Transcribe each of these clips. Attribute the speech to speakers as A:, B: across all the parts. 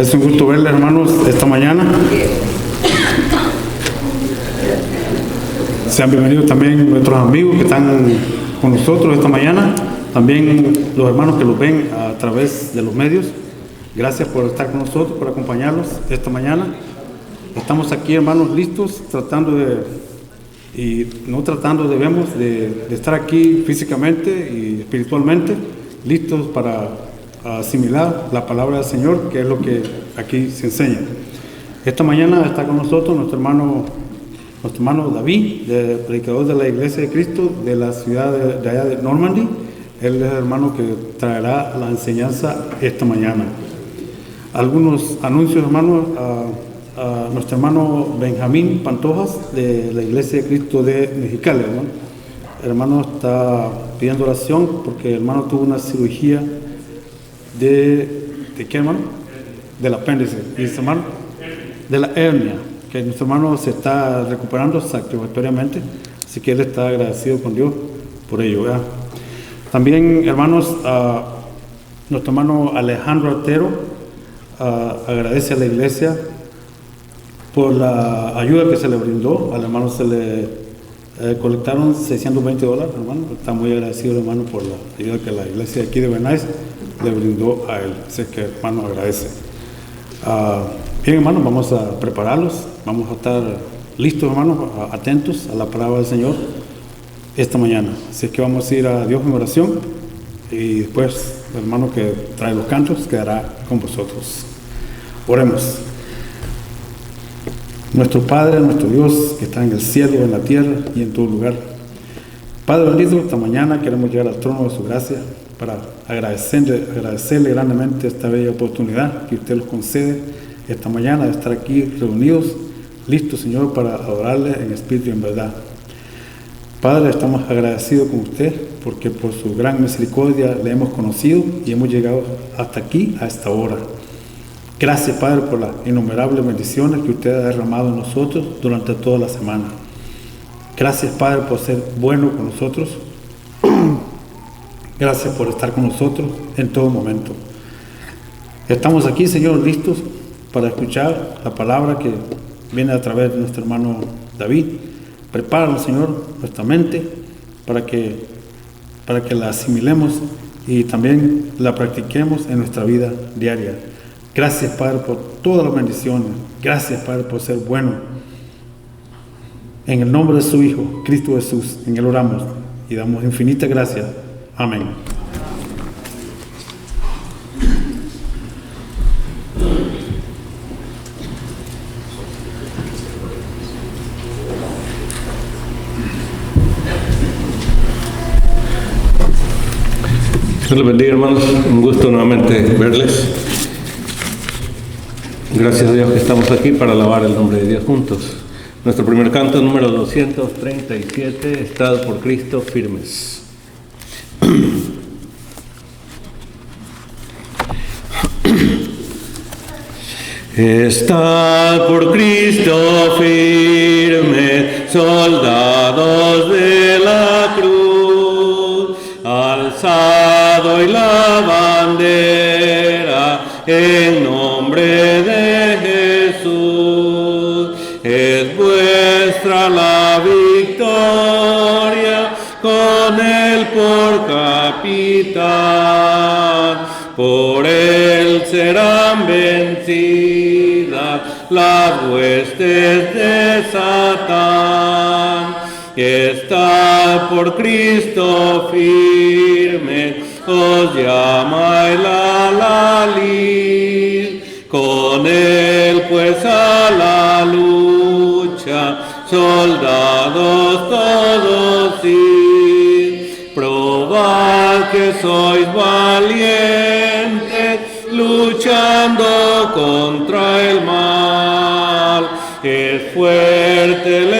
A: Es un gusto verles, hermanos, esta mañana. Sean bienvenidos también nuestros amigos que están con nosotros esta mañana, también los hermanos que los ven a través de los medios. Gracias por estar con nosotros, por acompañarnos esta mañana. Estamos aquí, hermanos, listos, debemos de estar aquí físicamente y espiritualmente, listos para asimilar la palabra del Señor, que es lo que aquí se enseña. Esta mañana está con nosotros nuestro hermano David, predicador de la Iglesia de Cristo de la ciudad de allá de Normandy. Él es el hermano que traerá la enseñanza esta mañana. Algunos anuncios, hermanos. A nuestro hermano Benjamín Pantojas de la Iglesia de Cristo de Mexicali, hermano. El hermano está pidiendo oración porque el hermano tuvo una cirugía ¿de qué, hermano? Del apéndice. ¿Y este hermano? De la hernia, que nuestro hermano se está recuperando satisfactoriamente, así que él está agradecido con Dios por ello, ¿verdad? También, hermanos, nuestro hermano Alejandro Artero agradece a la iglesia por la ayuda que se le brindó. Al hermano se le colectaron $620, hermano. Está muy agradecido, hermano, por la ayuda que la iglesia de aquí de Bernáis le brindó a él. Así que, hermano, agradece. Bien, hermano, vamos a prepararlos. Vamos a estar listos, hermano, atentos a la palabra del Señor esta mañana. Así que vamos a ir a Dios en oración y después el hermano que trae los cantos quedará con vosotros. Oremos. Nuestro Padre, nuestro Dios, que está en el cielo, en la tierra y en todo lugar. Padre bendito, esta mañana queremos llegar al trono de su gracia para agradecerle grandemente esta bella oportunidad que usted nos concede esta mañana de estar aquí reunidos, listos, Señor, para adorarle en espíritu y en verdad. Padre, estamos agradecidos con usted porque por su gran misericordia le hemos conocido y hemos llegado hasta aquí, a esta hora. Gracias, Padre, por las innumerables bendiciones que usted ha derramado en nosotros durante toda la semana. Gracias, Padre, por ser bueno con nosotros. Gracias por estar con nosotros en todo momento. Estamos aquí, Señor, listos para escuchar la palabra que viene a través de nuestro hermano David. Prepáralo, Señor, nuestra mente para que la asimilemos y también la practiquemos en nuestra vida diaria. Gracias, Padre, por todas las bendiciones. Gracias, Padre, por ser bueno. En el nombre de su Hijo, Cristo Jesús, en Él oramos y damos infinitas gracias. Amén.
B: Dios les bendiga, hermanos. Un gusto nuevamente verles. Gracias a Dios que estamos aquí para alabar el nombre de Dios juntos. Nuestro primer canto, número 237, Estad por Cristo firmes. Estad por Cristo firmes, soldados de la cruz, alzado y la bandera en nombre de Jesús. Es vuestra la victoria, con él por capitán. Por él serán vencidas las huestes de Satán. Estad por Cristo firme, os llama el alelí. Con él pues a la lucha, soldados todos id. Probad que sois valientes, luchando contra el mal. Es fuerte el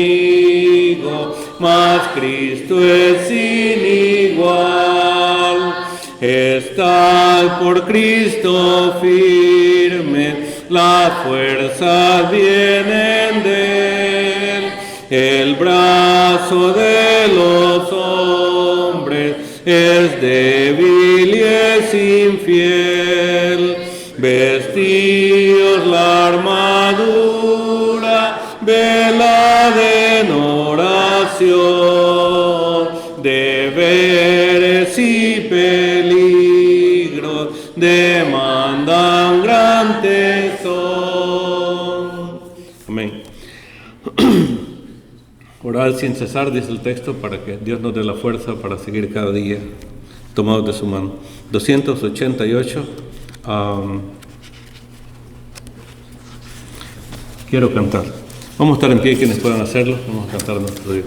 B: enemigo, mas Cristo es sin igual. Estad por Cristo firme, las fuerzas vienen de él. El brazo de los hombres es débil y es infiel, Vestíos la armadura, velad en oración, deberes y peligros demandan gran tesón. Amén. Orad sin cesar, dice el texto, para que Dios nos dé la fuerza para seguir cada día tomados de su mano. 288. Quiero cantar. Vamos a estar en pie quienes puedan hacerlo. Vamos a cantar a nuestro Dios.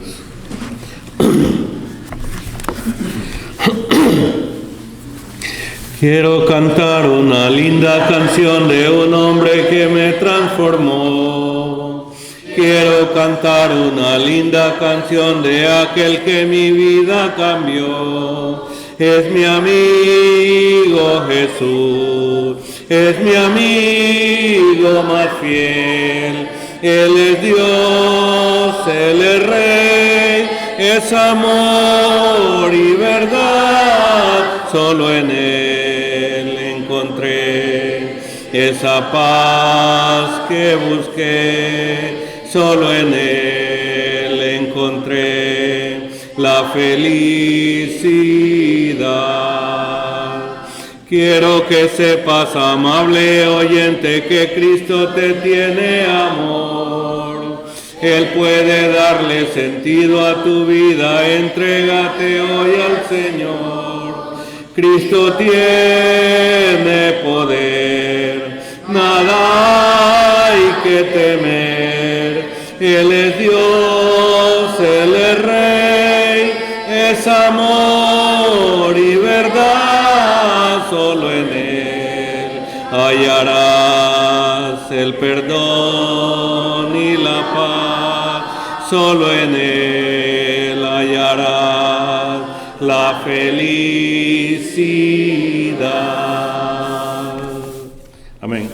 B: Quiero cantar una linda canción de un hombre que me transformó. Quiero cantar una linda canción de aquel que mi vida cambió. Es mi amigo Jesús, es mi amigo más fiel. Él es Dios, Él es Rey, es amor y verdad. Solo en Él encontré esa paz que busqué. Solo en Él encontré la felicidad. Quiero que sepas, amable oyente, que Cristo te tiene amor. Él puede darle sentido a tu vida, entrégate hoy al Señor. Cristo tiene poder, nada hay que temer. Él es Dios, Él es Rey, es amor y verdad. Solo en Él hallarás el perdón y la paz. Solo en Él hallarás la felicidad. Amén.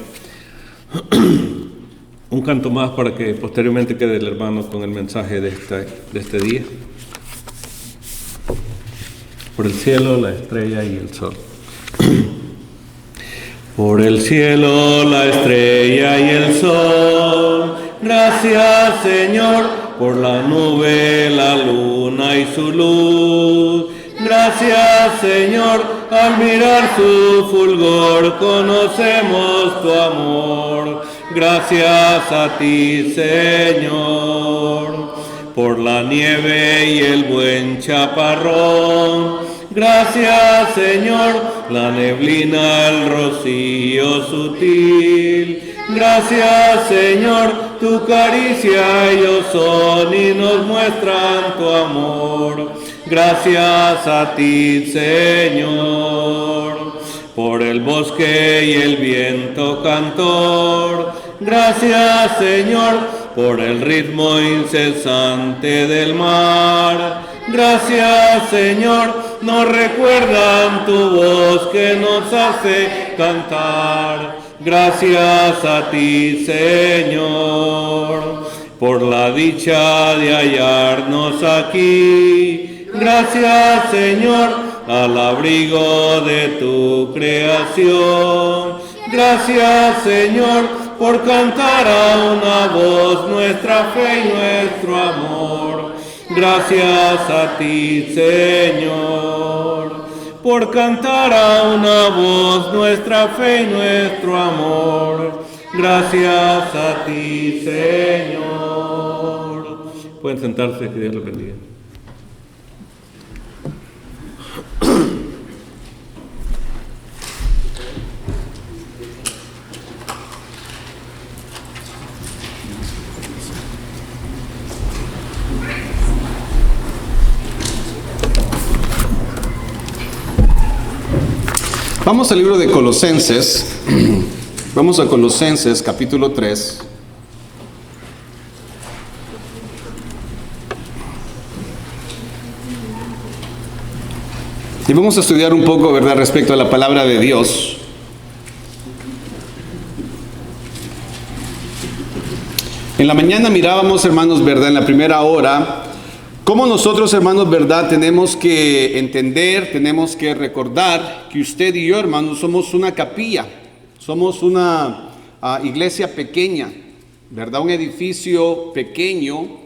B: Un canto más para que posteriormente quede el hermano con el mensaje de este día. Por el cielo, la estrella y el sol. Por el cielo, la estrella y el sol. Gracias, Señor, por la nube, la luna y su luz. Gracias, Señor, al mirar su fulgor conocemos tu amor. Gracias a ti, Señor, por la nieve y el buen chaparrón. Gracias, Señor, la neblina, el rocío sutil. Gracias, Señor, tu caricia ellos son y nos muestran tu amor. Gracias a ti, Señor, por el bosque y el viento cantor. Gracias, Señor, por el ritmo incesante del mar. Gracias, Señor, nos recuerdan tu voz que nos hace cantar. Gracias a ti, Señor, por la dicha de hallarnos aquí. Gracias, Señor, al abrigo de tu creación. Gracias, Señor, por cantar a una voz nuestra fe y nuestro amor. Gracias a ti, Señor, por cantar a una voz nuestra fe y nuestro amor. Gracias a ti, Señor. Pueden sentarse, que Dios los bendiga.
C: Vamos al libro de Colosenses. Vamos a Colosenses, capítulo 3. Y vamos a estudiar un poco, ¿verdad?, respecto a la palabra de Dios. En la mañana mirábamos, hermanos, ¿verdad?, en la primera hora, cómo nosotros, hermanos, ¿verdad?, tenemos que entender, tenemos que recordar que usted y yo, hermanos, somos una capilla. Somos una iglesia pequeña, ¿verdad? Un edificio pequeño,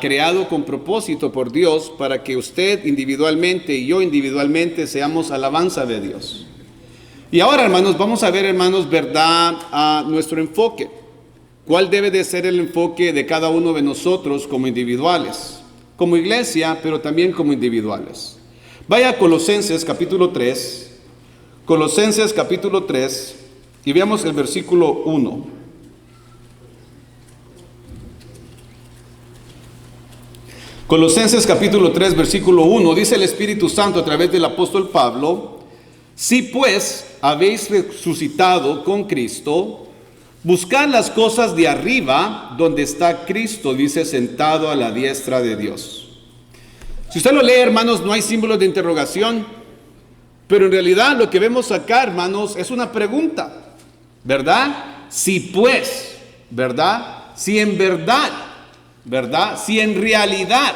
C: creado con propósito por Dios para que usted individualmente y yo individualmente seamos alabanza de Dios. Y ahora, hermanos, vamos a ver, hermanos, ¿verdad? Nuestro enfoque. ¿Cuál debe de ser el enfoque de cada uno de nosotros como individuales? Como iglesia, pero también como individuales. Vaya a Colosenses capítulo 3. Colosenses capítulo 3 y veamos el versículo 1. Colosenses capítulo 3, versículo 1, dice el Espíritu Santo a través del apóstol Pablo: si pues habéis resucitado con Cristo, buscad las cosas de arriba, donde está Cristo, dice, sentado a la diestra de Dios. Si usted lo lee, hermanos, no hay símbolos de interrogación, pero en realidad lo que vemos acá, hermanos, es una pregunta, ¿verdad? Si pues, ¿verdad? Si en verdad, ¿verdad? Si en realidad.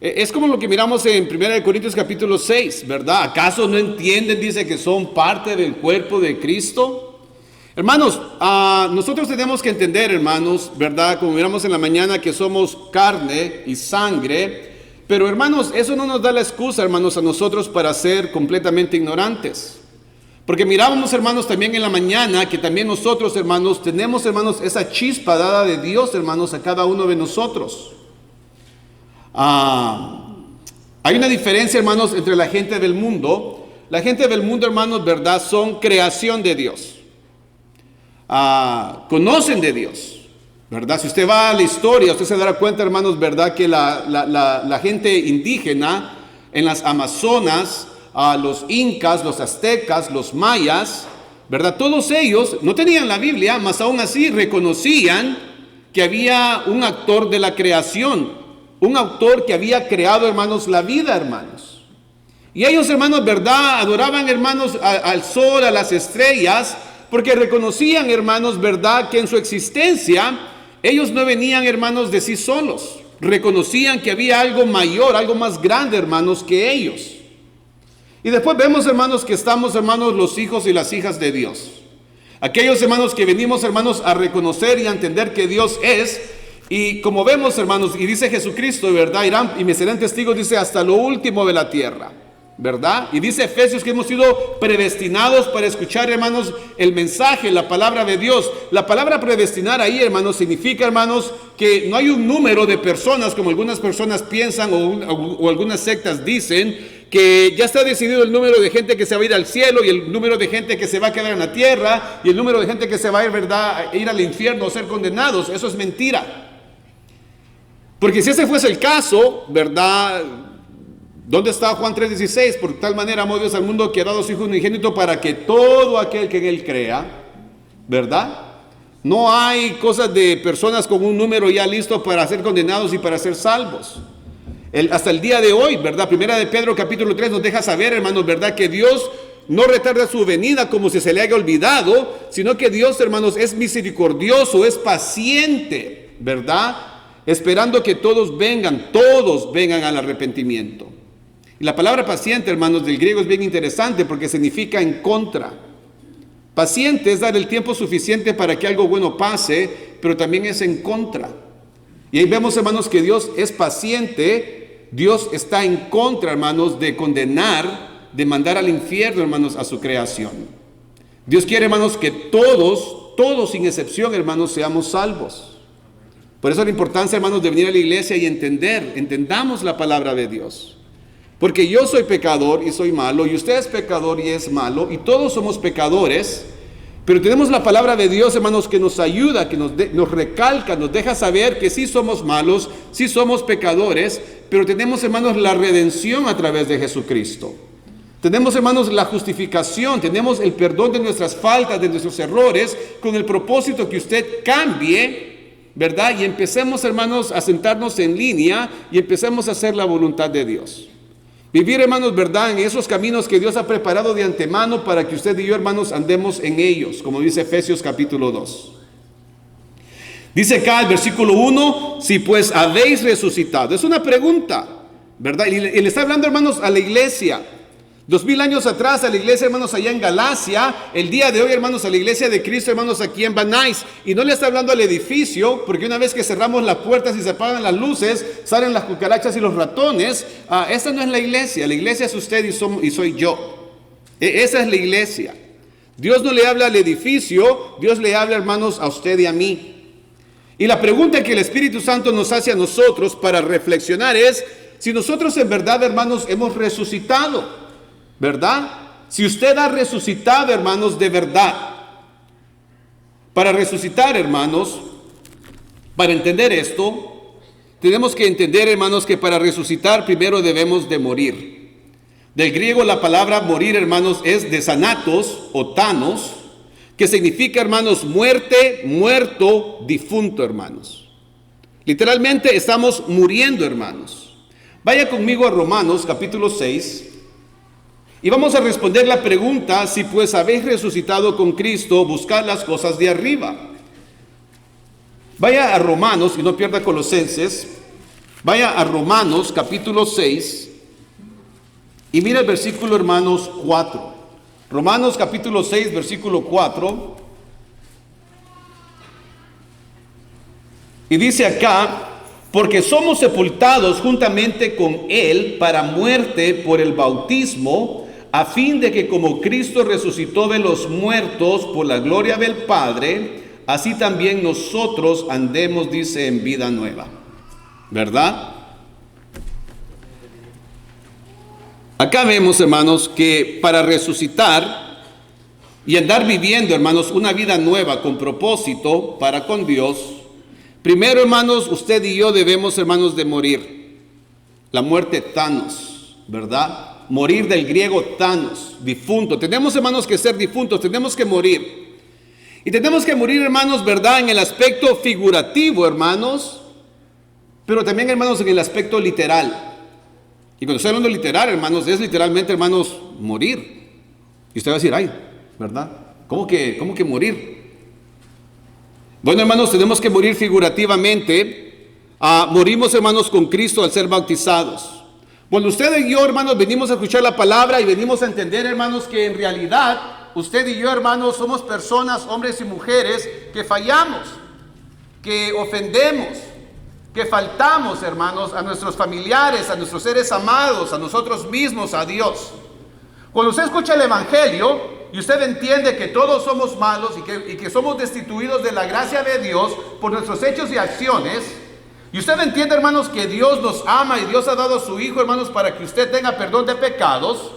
C: Es como lo que miramos en 1 Corintios capítulo 6, ¿verdad? ¿Acaso no entienden, dice, que son parte del cuerpo de Cristo? Hermanos, nosotros tenemos que entender, hermanos, ¿verdad? Como miramos en la mañana, que somos carne y sangre, pero hermanos, eso no nos da la excusa, hermanos, a nosotros para ser completamente ignorantes. Porque mirábamos, hermanos, también en la mañana que también nosotros, hermanos, tenemos, hermanos, esa chispa dada de Dios, hermanos, a cada uno de nosotros. Hay una diferencia, hermanos, entre la gente del mundo. La gente del mundo, hermanos, ¿verdad? Son creación de Dios. Conocen de Dios, ¿verdad? Si usted va a la historia, usted se dará cuenta, hermanos, ¿verdad? Que la gente indígena en las Amazonas, los incas, los aztecas, los mayas, ¿verdad? Todos ellos no tenían la Biblia, mas aún así reconocían que había un autor de la creación, un autor que había creado, hermanos, la vida, hermanos. Y ellos, hermanos, ¿verdad? Adoraban, hermanos, al sol, a las estrellas, porque reconocían, hermanos, ¿verdad? Que en su existencia ellos no venían, hermanos, de sí solos. Reconocían que había algo mayor, algo más grande, hermanos, que ellos. Y después vemos, hermanos, que estamos, hermanos, los hijos y las hijas de Dios. Aquellos, hermanos, que venimos, hermanos, a reconocer y a entender que Dios es. Y como vemos, hermanos, y dice Jesucristo, ¿verdad? Irán y me serán testigos, dice, hasta lo último de la tierra, ¿verdad? Y dice Efesios que hemos sido predestinados para escuchar, hermanos, el mensaje, la palabra de Dios. La palabra predestinar ahí, hermanos, significa, hermanos, que no hay un número de personas, como algunas personas piensan o algunas sectas dicen, que ya está decidido el número de gente que se va a ir al cielo y el número de gente que se va a quedar en la tierra y el número de gente que se va a ir, ¿verdad?, a ir al infierno o ser condenados. Eso es mentira. Porque si ese fuese el caso, ¿verdad? ¿Dónde está Juan 3:16? Por tal manera amó Dios al mundo que ha dado a su Hijo unigénito para que todo aquel que en él crea, ¿verdad? No hay cosas de personas con un número ya listo para ser condenados y para ser salvos. Hasta el día de hoy, ¿verdad? Primera de Pedro capítulo 3 nos deja saber, hermanos, ¿verdad? Que Dios no retarda su venida como si se le haya olvidado, sino que Dios, hermanos, es misericordioso, es paciente, ¿verdad? Esperando que todos vengan al arrepentimiento. Y la palabra paciente, hermanos, del griego es bien interesante porque significa en contra. Paciente es dar el tiempo suficiente para que algo bueno pase, pero también es en contra. Y ahí vemos, hermanos, que Dios es paciente. Dios está en contra, hermanos, de condenar, de mandar al infierno, hermanos, a su creación. Dios quiere, hermanos, que todos sin excepción, hermanos, seamos salvos. Por eso la importancia, hermanos, de venir a la iglesia y entendamos la palabra de Dios. Porque yo soy pecador y soy malo, y usted es pecador y es malo, y todos somos pecadores, pero tenemos la palabra de Dios, hermanos, que nos ayuda, que nos recalca, nos deja saber que sí somos malos, sí somos pecadores, pero tenemos, hermanos, la redención a través de Jesucristo. Tenemos, hermanos, la justificación, tenemos el perdón de nuestras faltas, de nuestros errores, con el propósito que usted cambie, ¿verdad? Y empecemos, hermanos, a sentarnos en línea y empecemos a hacer la voluntad de Dios. Vivir, hermanos, ¿verdad?, en esos caminos que Dios ha preparado de antemano para que usted y yo, hermanos, andemos en ellos, como dice Efesios capítulo 2. Dice acá el versículo 1, si pues habéis resucitado. Es una pregunta, ¿verdad? Y le está hablando, hermanos, a la iglesia. 2000 años atrás a la iglesia, hermanos, allá en Galacia, el día de hoy, hermanos, a la iglesia de Cristo, hermanos, aquí en Van Nuys. Y no le está hablando al edificio, porque una vez que cerramos las puertas y se apagan las luces, salen las cucarachas y los ratones. Esta no es la iglesia es usted y soy yo. Esa es la iglesia. Dios no le habla al edificio, Dios le habla, hermanos, a usted y a mí. Y la pregunta que el Espíritu Santo nos hace a nosotros para reflexionar es, si nosotros en verdad, hermanos, hemos resucitado, ¿verdad? Si usted ha resucitado, hermanos, de verdad. Para resucitar, hermanos, para entender esto, tenemos que entender, hermanos, que para resucitar primero debemos de morir. Del griego la palabra morir, hermanos, es de thanatos o thanos, que significa, hermanos, muerte, muerto, difunto, hermanos. Literalmente estamos muriendo, hermanos. Vaya conmigo a Romanos capítulo 6. Y vamos a responder la pregunta, si pues habéis resucitado con Cristo, buscad las cosas de arriba. Vaya a Romanos, y no pierda Colosenses, vaya a Romanos capítulo 6, y mira el versículo, hermanos, 4. Romanos capítulo 6, versículo 4. Y dice acá, porque somos sepultados juntamente con Él para muerte por el bautismo, a fin de que como Cristo resucitó de los muertos por la gloria del Padre, así también nosotros andemos, dice, en vida nueva. ¿Verdad? Acá vemos, hermanos, que para resucitar y andar viviendo, hermanos, una vida nueva con propósito para con Dios, primero, hermanos, usted y yo debemos, hermanos, de morir. La muerte thanos, ¿verdad? Morir del griego thanos, difunto. Tenemos, hermanos, que ser difuntos, tenemos que morir. Y tenemos que morir, hermanos, ¿verdad? En el aspecto figurativo, hermanos, pero también, hermanos, en el aspecto literal. Y cuando estoy hablando literal, hermanos, es literalmente, hermanos, morir. Y usted va a decir, ay, ¿verdad? ¿Cómo que morir? Bueno, hermanos, tenemos que morir figurativamente. Morimos, hermanos, con Cristo al ser bautizados. Cuando usted y yo, hermanos, venimos a escuchar la palabra y venimos a entender, hermanos, que en realidad usted y yo, hermanos, somos personas, hombres y mujeres, que fallamos, que ofendemos, que faltamos, hermanos, a nuestros familiares, a nuestros seres amados, a nosotros mismos, a Dios. Cuando usted escucha el Evangelio y usted entiende que todos somos malos y que somos destituidos de la gracia de Dios por nuestros hechos y acciones, y usted entiende, hermanos, que Dios nos ama y Dios ha dado a su Hijo, hermanos, para que usted tenga perdón de pecados,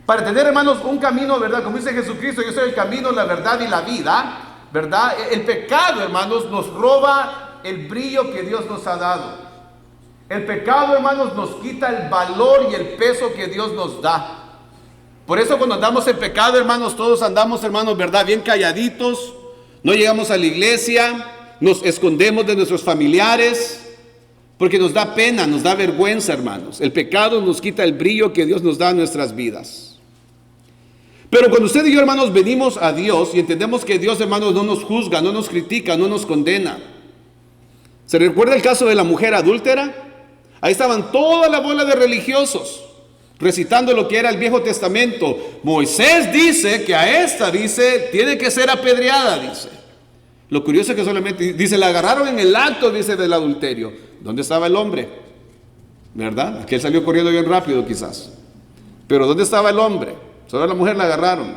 C: para tener, hermanos, un camino, ¿verdad? Como dice Jesucristo, yo soy el camino, la verdad y la vida, ¿verdad? El pecado, hermanos, nos roba el brillo que Dios nos ha dado. El pecado, hermanos, nos quita el valor y el peso que Dios nos da. Por eso cuando andamos en pecado, hermanos, todos andamos, hermanos, ¿verdad? Bien calladitos, no llegamos a la iglesia, nos escondemos de nuestros familiares, porque nos da pena, nos da vergüenza, hermanos. El pecado nos quita el brillo que Dios nos da en nuestras vidas. Pero cuando usted y yo, hermanos, venimos a Dios y entendemos que Dios, hermanos, no nos juzga, no nos critica, no nos condena. ¿Se recuerda el caso de la mujer adúltera? Ahí estaban toda la bola de religiosos recitando lo que era el Viejo Testamento. Moisés dice que a esta, dice, tiene que ser apedreada, dice. Lo curioso es que solamente, dice, la agarraron en el acto, dice, del adulterio. ¿Dónde estaba el hombre? ¿Verdad? Que él salió corriendo bien rápido quizás. Pero ¿dónde estaba el hombre? Solo a la mujer la agarraron.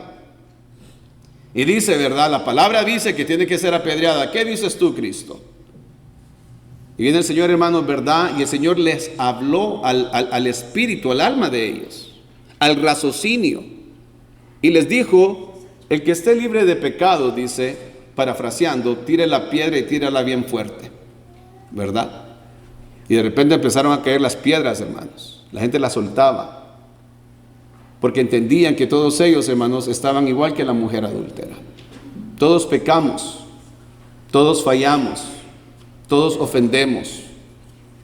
C: Y dice, ¿verdad? La palabra dice que tiene que ser apedreada. ¿Qué dices tú, Cristo? Y viene el Señor, hermanos, ¿verdad? Y el Señor les habló al espíritu, al alma de ellos, al raciocinio. Y les dijo, el que esté libre de pecado, dice, parafraseando, tire la piedra y tírala bien fuerte, ¿verdad? Y de repente empezaron a caer las piedras, hermanos. La gente las soltaba, porque entendían que todos ellos, hermanos, estaban igual que la mujer adúltera. Todos pecamos, todos fallamos, todos ofendemos,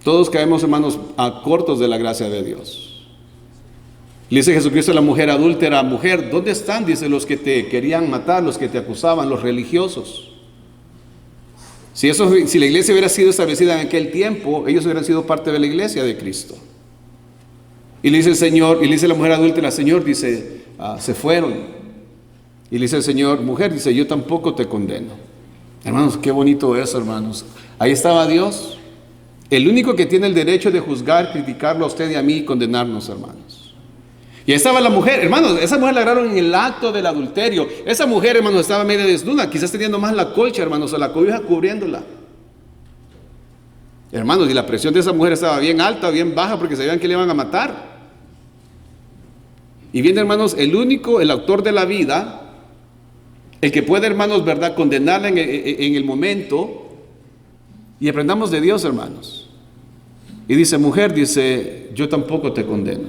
C: todos caemos, hermanos, a cortos de la gracia de Dios. Le dice Jesucristo a la mujer adúltera, mujer, ¿dónde están? Dice, los que te querían matar, los que te acusaban, los religiosos. Si la iglesia hubiera sido establecida en aquel tiempo, ellos hubieran sido parte de la iglesia de Cristo. Y le dice el Señor, y le dice la mujer adúltera, Señor, dice, se fueron. Y le dice el Señor, mujer, dice, yo tampoco te condeno. Hermanos, qué bonito eso, hermanos. Ahí estaba Dios, el único que tiene el derecho de juzgar, criticarlo a usted y a mí y condenarnos, hermanos. Y ahí estaba la mujer, hermanos, esa mujer la agarraron en el acto del adulterio. Esa mujer, hermanos, estaba medio desnuda, quizás teniendo más la colcha, hermanos, o la cobija cubriéndola. Hermanos, y la presión de esa mujer estaba bien alta, bien baja, porque sabían que le iban a matar. Y viene, hermanos, el autor de la vida, el que puede, hermanos, ¿verdad?, condenarla en el momento. Y aprendamos de Dios, hermanos. Y dice, mujer, dice, yo tampoco te condeno.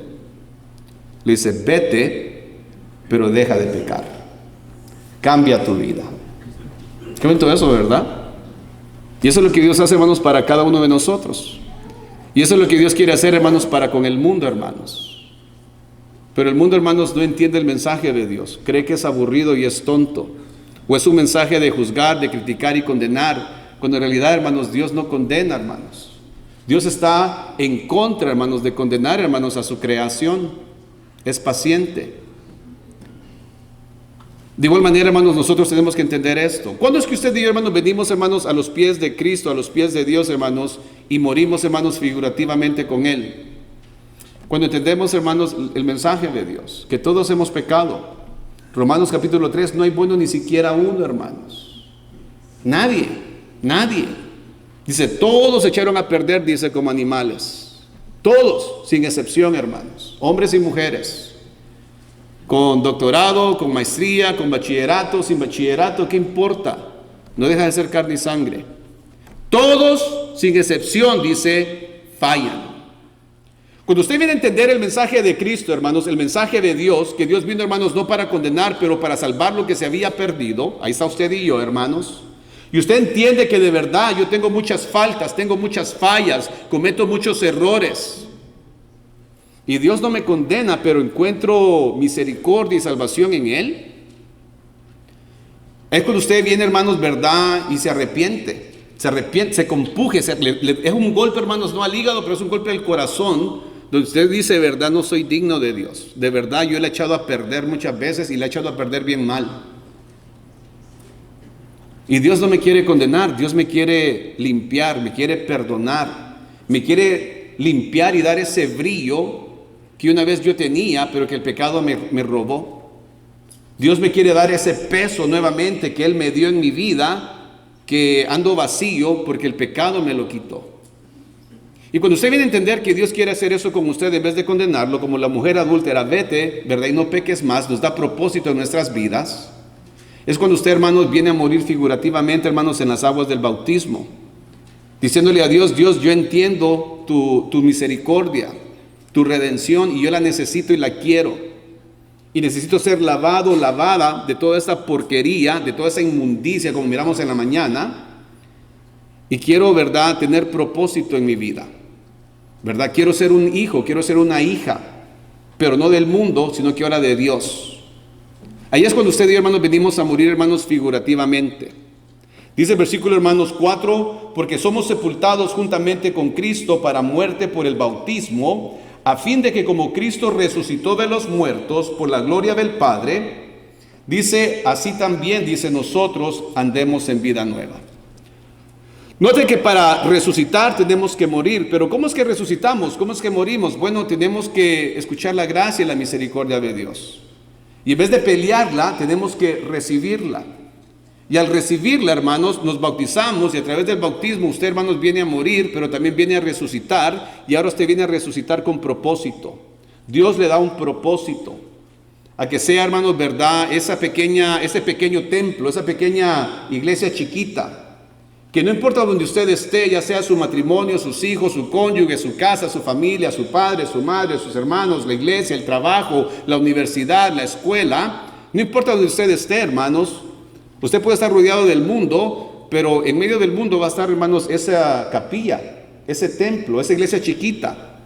C: Le dice, vete, pero deja de pecar. Cambia tu vida. Qué bonito eso, ¿verdad? Y eso es lo que Dios hace, hermanos, para cada uno de nosotros. Y eso es lo que Dios quiere hacer, hermanos, para con el mundo, hermanos. Pero el mundo, hermanos, no entiende el mensaje de Dios. Cree que es aburrido y es tonto. O es un mensaje de juzgar, de criticar y condenar. Cuando en realidad, hermanos, Dios no condena, hermanos. Dios está en contra, hermanos, de condenar, hermanos, a su creación. Es paciente. De igual manera, hermanos, nosotros tenemos que entender esto. ¿Cuándo es que usted y yo, hermanos, venimos, hermanos, a los pies de Cristo, a los pies de Dios, hermanos, y morimos, hermanos, figurativamente con Él? Cuando entendemos, hermanos, el mensaje de Dios, que todos hemos pecado. Romanos capítulo 3, no hay bueno ni siquiera uno, hermanos. Nadie. Dice, todos se echaron a perder, dice, como animales. Todos, sin excepción, hermanos. Hombres y mujeres. Con doctorado, con maestría, con bachillerato, sin bachillerato, ¿qué importa? No deja de ser carne y sangre. Todos, sin excepción, dice, fallan. Cuando usted viene a entender el mensaje de Cristo, hermanos, el mensaje de Dios, que Dios vino, hermanos, no para condenar, pero para salvar lo que se había perdido. Ahí está usted y yo, hermanos. Y usted entiende que de verdad yo tengo muchas faltas, tengo muchas fallas, cometo muchos errores. Y Dios no me condena, pero encuentro misericordia y salvación en Él. Es cuando usted viene, hermanos, verdad, y se arrepiente, se compuje, es un golpe, hermanos, no al hígado, pero es un golpe al corazón, donde usted dice, verdad, no soy digno de Dios. De verdad, yo le he echado a perder muchas veces y le he echado a perder bien mal. Y Dios no me quiere condenar, Dios me quiere limpiar, me quiere perdonar, me quiere limpiar y dar ese brillo que una vez yo tenía, pero que el pecado me robó. Dios me quiere dar ese peso nuevamente que Él me dio en mi vida, que ando vacío porque el pecado me lo quitó. Y cuando usted viene a entender que Dios quiere hacer eso con usted en vez de condenarlo, como la mujer adúltera, vete, ¿verdad? Y no peques más, nos da propósito en nuestras vidas. Es cuando usted, hermanos, viene a morir figurativamente, hermanos, en las aguas del bautismo, diciéndole a Dios, Dios, yo entiendo tu misericordia, tu redención, y yo la necesito y la quiero. Y necesito ser lavado, lavada de toda esa porquería, de toda esa inmundicia, como miramos en la mañana. Y quiero, ¿verdad?, tener propósito en mi vida. ¿Verdad? Quiero ser un hijo, quiero ser una hija, pero no del mundo, sino que ahora de Dios. Ahí es cuando usted y yo, hermanos, venimos a morir, hermanos, figurativamente. Dice el versículo, hermanos, 4, porque somos sepultados juntamente con Cristo para muerte por el bautismo, a fin de que como Cristo resucitó de los muertos por la gloria del Padre, dice, así también, dice, nosotros andemos en vida nueva. Note que para resucitar tenemos que morir, pero ¿cómo es que resucitamos? ¿Cómo es que morimos? Bueno, tenemos que escuchar la gracia y la misericordia de Dios. Y en vez de pelearla, tenemos que recibirla. Y al recibirla, hermanos, nos bautizamos, y a través del bautismo usted, hermanos, viene a morir, pero también viene a resucitar, y ahora usted viene a resucitar con propósito. Dios le da un propósito a que sea, hermanos, verdad, ese pequeño templo, esa pequeña iglesia chiquita, que no importa donde usted esté, ya sea su matrimonio, sus hijos, su cónyuge, su casa, su familia, su padre, su madre, sus hermanos, la iglesia, el trabajo, la universidad, la escuela, no importa donde usted esté, hermanos, usted puede estar rodeado del mundo, pero en medio del mundo va a estar, hermanos, esa capilla, ese templo, esa iglesia chiquita,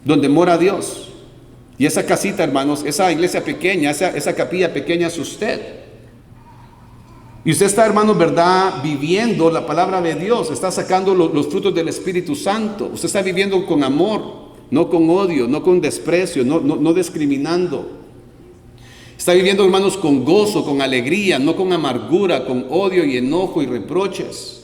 C: donde mora Dios. Y esa casita, hermanos, esa iglesia pequeña, esa capilla pequeña es usted. Y usted está, hermanos, ¿verdad?, viviendo la palabra de Dios, está sacando los frutos del Espíritu Santo. Usted está viviendo con amor, no con odio, no con desprecio, no discriminando. Está viviendo, hermanos, con gozo, con alegría, no con amargura, con odio y enojo y reproches.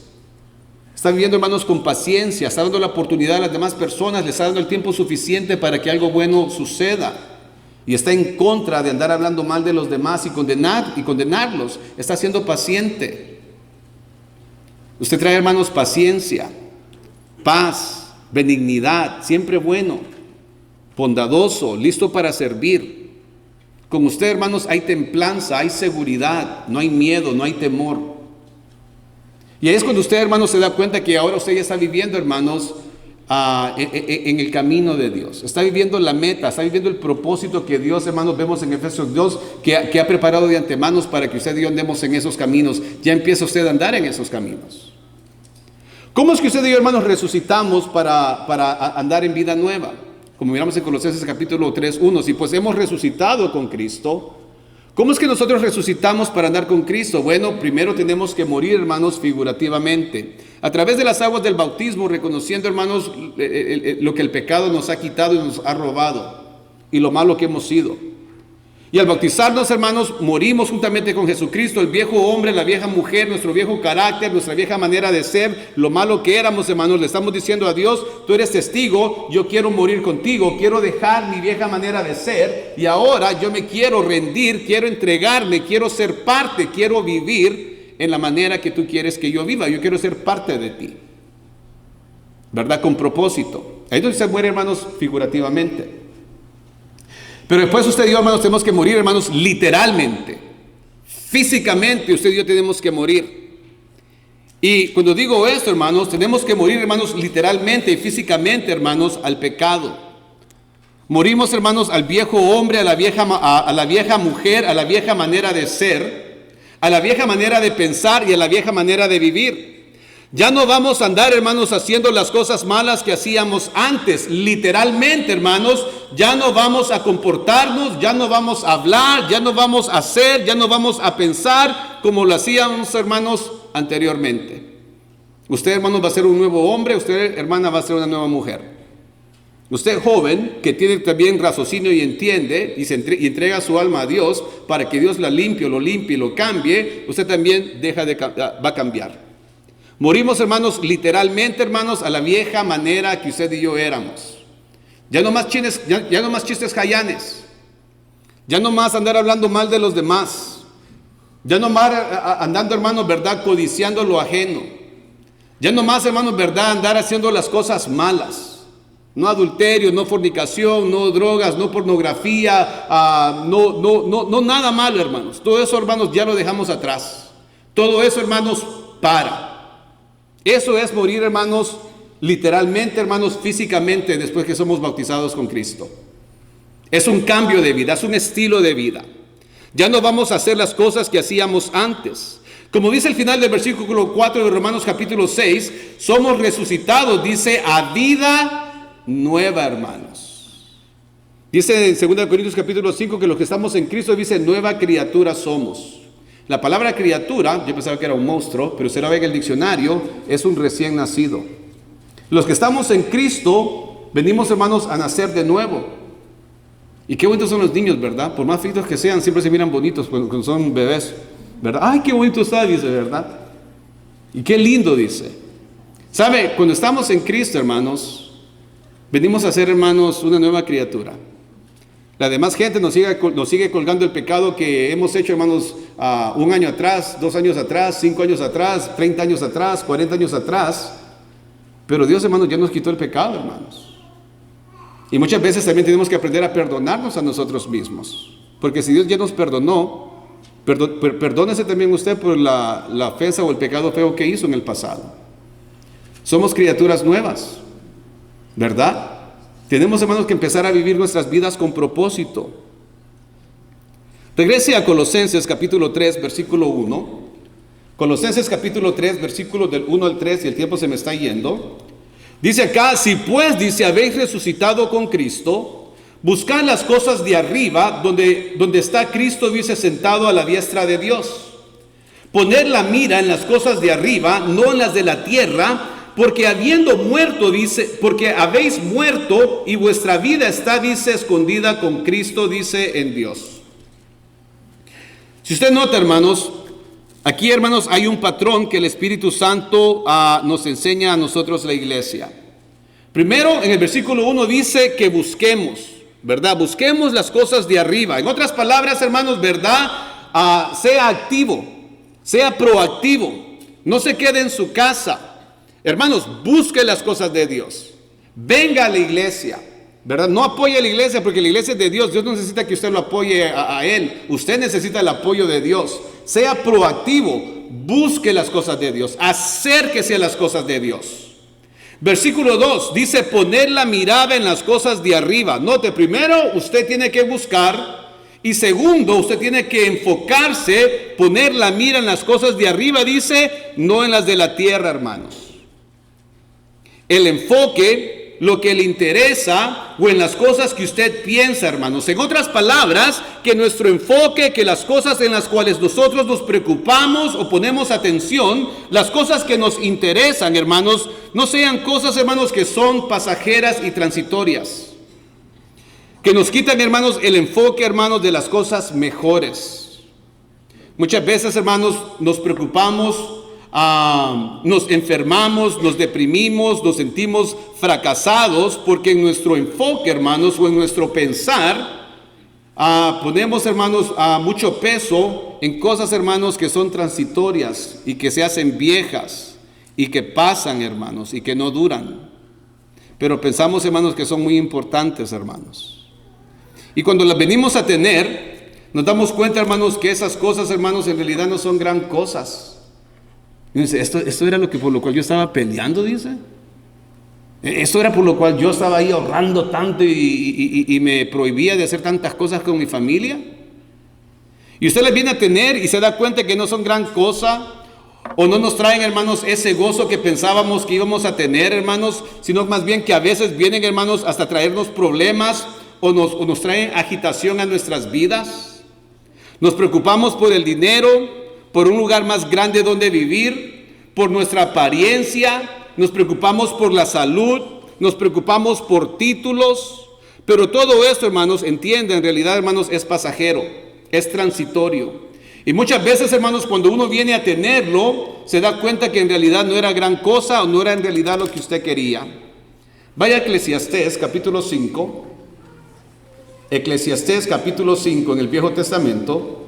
C: Está viviendo, hermanos, con paciencia, está dando la oportunidad a las demás personas, le está dando el tiempo suficiente para que algo bueno suceda. Y está en contra de andar hablando mal de los demás y condenarlos. Está siendo paciente. Usted trae, hermanos, paciencia, paz, benignidad, siempre bueno, bondadoso, listo para servir. Con usted, hermanos, hay templanza, hay seguridad, no hay miedo, no hay temor. Y ahí es cuando usted, hermanos, se da cuenta que ahora usted ya está viviendo, hermanos, en el camino de Dios. Está viviendo la meta, está viviendo el propósito que Dios, hermanos, vemos en Efesios 2, que ha preparado de antemano para que usted y yo andemos en esos caminos. Ya empieza usted a andar en esos caminos. ¿Cómo es que usted y yo, hermanos, resucitamos para andar en vida nueva? Como miramos en Colosenses capítulo 3:1, si pues hemos resucitado con Cristo, ¿cómo es que nosotros resucitamos para andar con Cristo? Bueno, primero tenemos que morir, hermanos, figurativamente. A través de las aguas del bautismo, reconociendo, hermanos, lo que el pecado nos ha quitado y nos ha robado, y lo malo que hemos sido. Y al bautizarnos, hermanos, morimos juntamente con Jesucristo, el viejo hombre, la vieja mujer, nuestro viejo carácter, nuestra vieja manera de ser, lo malo que éramos, hermanos. Le estamos diciendo a Dios, tú eres testigo, yo quiero morir contigo, quiero dejar mi vieja manera de ser, y ahora yo me quiero rendir, quiero entregarme, quiero ser parte, quiero vivir en la manera que tú quieres que yo viva. Yo quiero ser parte de ti, ¿verdad? Con propósito. Ahí es donde se muere, hermanos, figurativamente. Pero después usted y yo, hermanos, tenemos que morir, hermanos, literalmente. Físicamente usted y yo tenemos que morir. Y cuando digo esto, hermanos, tenemos que morir, hermanos, literalmente y físicamente, hermanos, al pecado. Morimos, hermanos, al viejo hombre, a la vieja mujer, a la vieja manera de ser, a la vieja manera de pensar y a la vieja manera de vivir. Ya no vamos a andar, hermanos, haciendo las cosas malas que hacíamos antes. Literalmente, hermanos, ya no vamos a comportarnos, ya no vamos a hablar, ya no vamos a hacer, ya no vamos a pensar como lo hacíamos, hermanos, anteriormente. Usted, hermanos, va a ser un nuevo hombre, usted, hermana, va a ser una nueva mujer. Usted, joven, que tiene también raciocinio y entiende y entrega su alma a Dios para que Dios lo limpie y lo cambie, usted también va a cambiar. Morimos, hermanos, literalmente, hermanos, a la vieja manera que usted y yo éramos. Ya no más chistes jayanes. Ya no más andar hablando mal de los demás. Ya no más andando, hermanos, verdad, codiciando lo ajeno. Ya no más, hermanos, verdad, andar haciendo las cosas malas. No adulterio, no fornicación, no drogas, no pornografía, no nada malo, hermanos. Todo eso, hermanos, ya lo dejamos atrás. Todo eso, hermanos, para. Eso es morir, hermanos, literalmente, hermanos, físicamente, después que somos bautizados con Cristo. Es un cambio de vida, es un estilo de vida. Ya no vamos a hacer las cosas que hacíamos antes. Como dice el final del versículo 4 de Romanos capítulo 6, somos resucitados, dice, a vida nueva, hermanos. Dice en 2 Corintios capítulo 5 que los que estamos en Cristo, dice, nueva criatura somos. La palabra criatura, yo pensaba que era un monstruo, pero si la ve en el diccionario, es un recién nacido. Los que estamos en Cristo, venimos, hermanos, a nacer de nuevo. Y qué bonitos son los niños, ¿verdad? Por más feitos que sean, siempre se miran bonitos cuando son bebés, ¿verdad? Ay, qué bonito está, dice, ¿verdad? Y qué lindo, dice. ¿Sabe? Cuando estamos en Cristo, hermanos, venimos a ser, hermanos, una nueva criatura. La demás gente nos sigue colgando el pecado que hemos hecho, hermanos, 1 año atrás, 2 años atrás, 5 años atrás, 30 años atrás, 40 años atrás. Pero Dios, hermanos, ya nos quitó el pecado, hermanos. Y muchas veces también tenemos que aprender a perdonarnos a nosotros mismos. Porque si Dios ya nos perdonó, perdónese también usted por la ofensa o el pecado feo que hizo en el pasado. Somos criaturas nuevas, ¿verdad? Tenemos, hermanos, que empezar a vivir nuestras vidas con propósito. Regrese a Colosenses capítulo 3, versículo 1. Colosenses capítulo 3, versículos del 1 al 3, y el tiempo se me está yendo. Dice acá, si pues, dice, habéis resucitado con Cristo, buscad las cosas de arriba, donde está Cristo, dice, sentado a la diestra deOs. Poned la mira en las cosas de arriba, no en las de la tierra, porque habiendo muerto, dice, porque habéis muerto y vuestra vida está, dice, escondida con Cristo, dice, en Dios. Si usted nota, hermanos, aquí, hermanos, hay un patrón que el Espíritu Santo nos enseña a nosotros, la iglesia. Primero, en el versículo 1 dice que busquemos, ¿verdad? Busquemos las cosas de arriba. En otras palabras, hermanos, ¿verdad? Sea activo, sea proactivo. No se quede en su casa. Hermanos, busque las cosas de Dios. Venga a la iglesia, ¿verdad? No apoye a la iglesia porque la iglesia es de Dios. Dios no necesita que usted lo apoye a Él. Usted necesita el apoyo de Dios. Sea proactivo, busque las cosas de Dios, acérquese a las cosas de Dios. Versículo 2 dice poner la mirada en las cosas de arriba. Note, primero usted tiene que buscar y segundo usted tiene que enfocarse, poner la mira en las cosas de arriba, dice, no en las de la tierra, hermanos. El enfoque, lo que le interesa o en las cosas que usted piensa, hermanos. En otras palabras, que nuestro enfoque, que las cosas en las cuales nosotros nos preocupamos o ponemos atención, las cosas que nos interesan, hermanos, no sean cosas, hermanos, que son pasajeras y transitorias. Que nos quitan, hermanos, el enfoque, hermanos, de las cosas mejores. Muchas veces, hermanos, nos preocupamos, nos enfermamos, nos deprimimos, nos sentimos fracasados porque en nuestro enfoque, hermanos, o en nuestro pensar, ponemos, hermanos, mucho peso en cosas, hermanos, que son transitorias y que se hacen viejas y que pasan, hermanos, y que no duran. Pero pensamos, hermanos, que son muy importantes, hermanos. Y cuando las venimos a tener, nos damos cuenta, hermanos, que esas cosas, hermanos, en realidad no son gran cosas. Dice, esto era por lo cual yo estaba peleando, dice. Esto era por lo cual yo estaba ahí ahorrando tanto y me prohibía de hacer tantas cosas con mi familia. Y usted las viene a tener y se da cuenta que no son gran cosa, o no nos traen, hermanos, ese gozo que pensábamos que íbamos a tener, hermanos, sino más bien que a veces vienen, hermanos, hasta traernos problemas o nos traen agitación a nuestras vidas. Nos preocupamos por el dinero, por un lugar más grande donde vivir, por nuestra apariencia, nos preocupamos por la salud, nos preocupamos por títulos, pero todo esto, hermanos, entiende, en realidad, hermanos, es pasajero, es transitorio. Y muchas veces, hermanos, cuando uno viene a tenerlo, se da cuenta que en realidad no era gran cosa o no era en realidad lo que usted quería. Vaya a Eclesiastés capítulo 5, Eclesiastés capítulo 5 en el Viejo Testamento.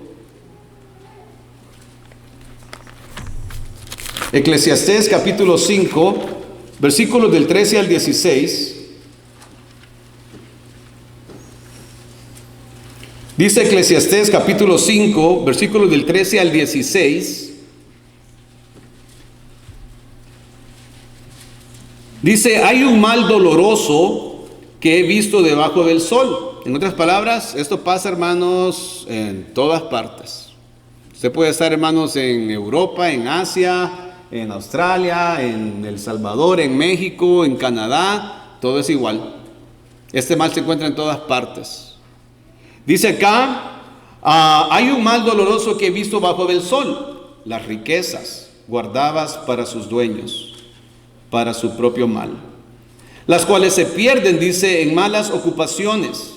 C: Eclesiastés capítulo 5, versículos del 13 al 16. Dice Eclesiastés capítulo 5, versículos del 13 al 16. Dice, hay un mal doloroso que he visto debajo del sol. En otras palabras, esto pasa, hermanos, en todas partes. Usted puede estar, hermanos, en Europa, en Asia, en Australia, en El Salvador, en México, en Canadá, todo es igual. Este mal se encuentra en todas partes. Dice acá, hay un mal doloroso que he visto bajo del sol, las riquezas guardadas para sus dueños, para su propio mal, las cuales se pierden, dice, en malas ocupaciones,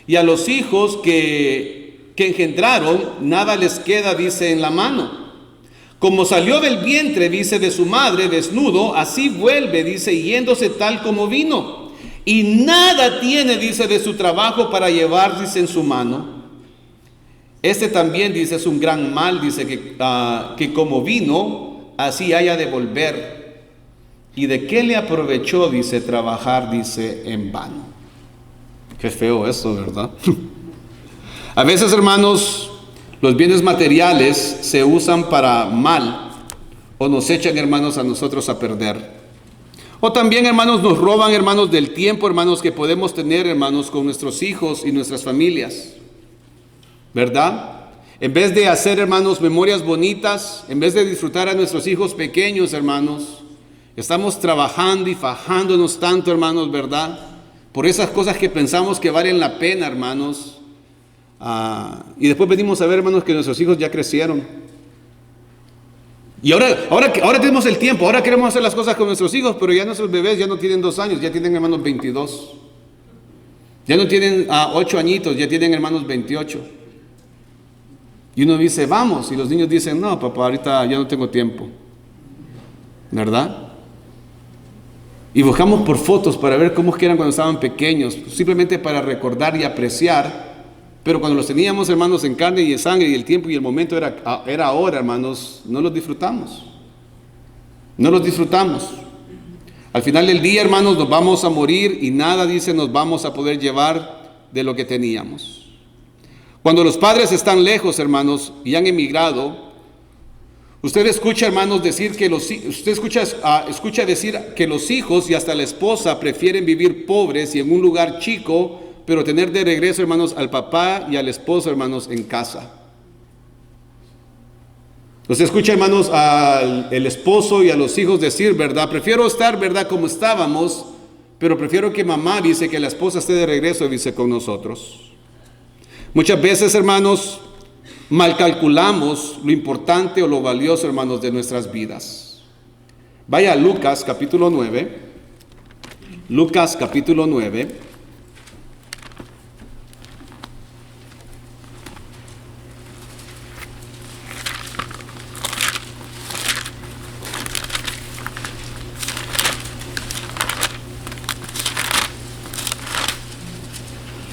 C: y a los hijos que engendraron, nada les queda, dice, en la mano. Como salió del vientre, dice, de su madre, desnudo, así vuelve, dice, yéndose tal como vino. Y nada tiene, dice, de su trabajo para llevar, dice, en su mano. Este también, dice, es un gran mal, dice, que como vino, así haya de volver. ¿Y de qué le aprovechó, dice, trabajar, dice, en vano? Qué feo eso, ¿verdad? A veces, hermanos, los bienes materiales se usan para mal o nos echan, hermanos, a nosotros a perder. O también, hermanos, nos roban, hermanos, del tiempo, hermanos, que podemos tener, hermanos, con nuestros hijos y nuestras familias. ¿Verdad? En vez de hacer, hermanos, memorias bonitas, en vez de disfrutar a nuestros hijos pequeños, hermanos, estamos trabajando y fajándonos tanto, hermanos, ¿verdad? Por esas cosas que pensamos que valen la pena, hermanos. Y después venimos a ver, hermanos, que nuestros hijos ya crecieron. Y ahora tenemos el tiempo, ahora queremos hacer las cosas con nuestros hijos, pero ya nuestros bebés ya no tienen 2 años, ya tienen hermanos 22. Ya no tienen 8 añitos, ya tienen hermanos 28. Y uno dice, vamos, y los niños dicen, no, papá, ahorita ya no tengo tiempo. ¿Verdad? Y buscamos por fotos para ver cómo eran cuando estaban pequeños, simplemente para recordar y apreciar. Pero cuando los teníamos, hermanos, en carne y en sangre, y el tiempo y el momento era ahora, hermanos, no los disfrutamos. No los disfrutamos. Al final del día, hermanos, nos vamos a morir y nada, dice, nos vamos a poder llevar de lo que teníamos. Cuando los padres están lejos, hermanos, y han emigrado, usted escucha, hermanos, decir que escucha decir que los hijos y hasta la esposa prefieren vivir pobres y en un lugar chico, pero tener de regreso, hermanos, al papá y al esposo, hermanos, en casa. Usted escucha, hermanos, al esposo y a los hijos decir, ¿verdad? Prefiero estar, ¿verdad?, como estábamos, pero prefiero que mamá, dice, que la esposa esté de regreso, dice, con nosotros. Muchas veces, hermanos, mal calculamos lo importante o lo valioso, hermanos, de nuestras vidas. Vaya a Lucas capítulo 9. Lucas capítulo 9.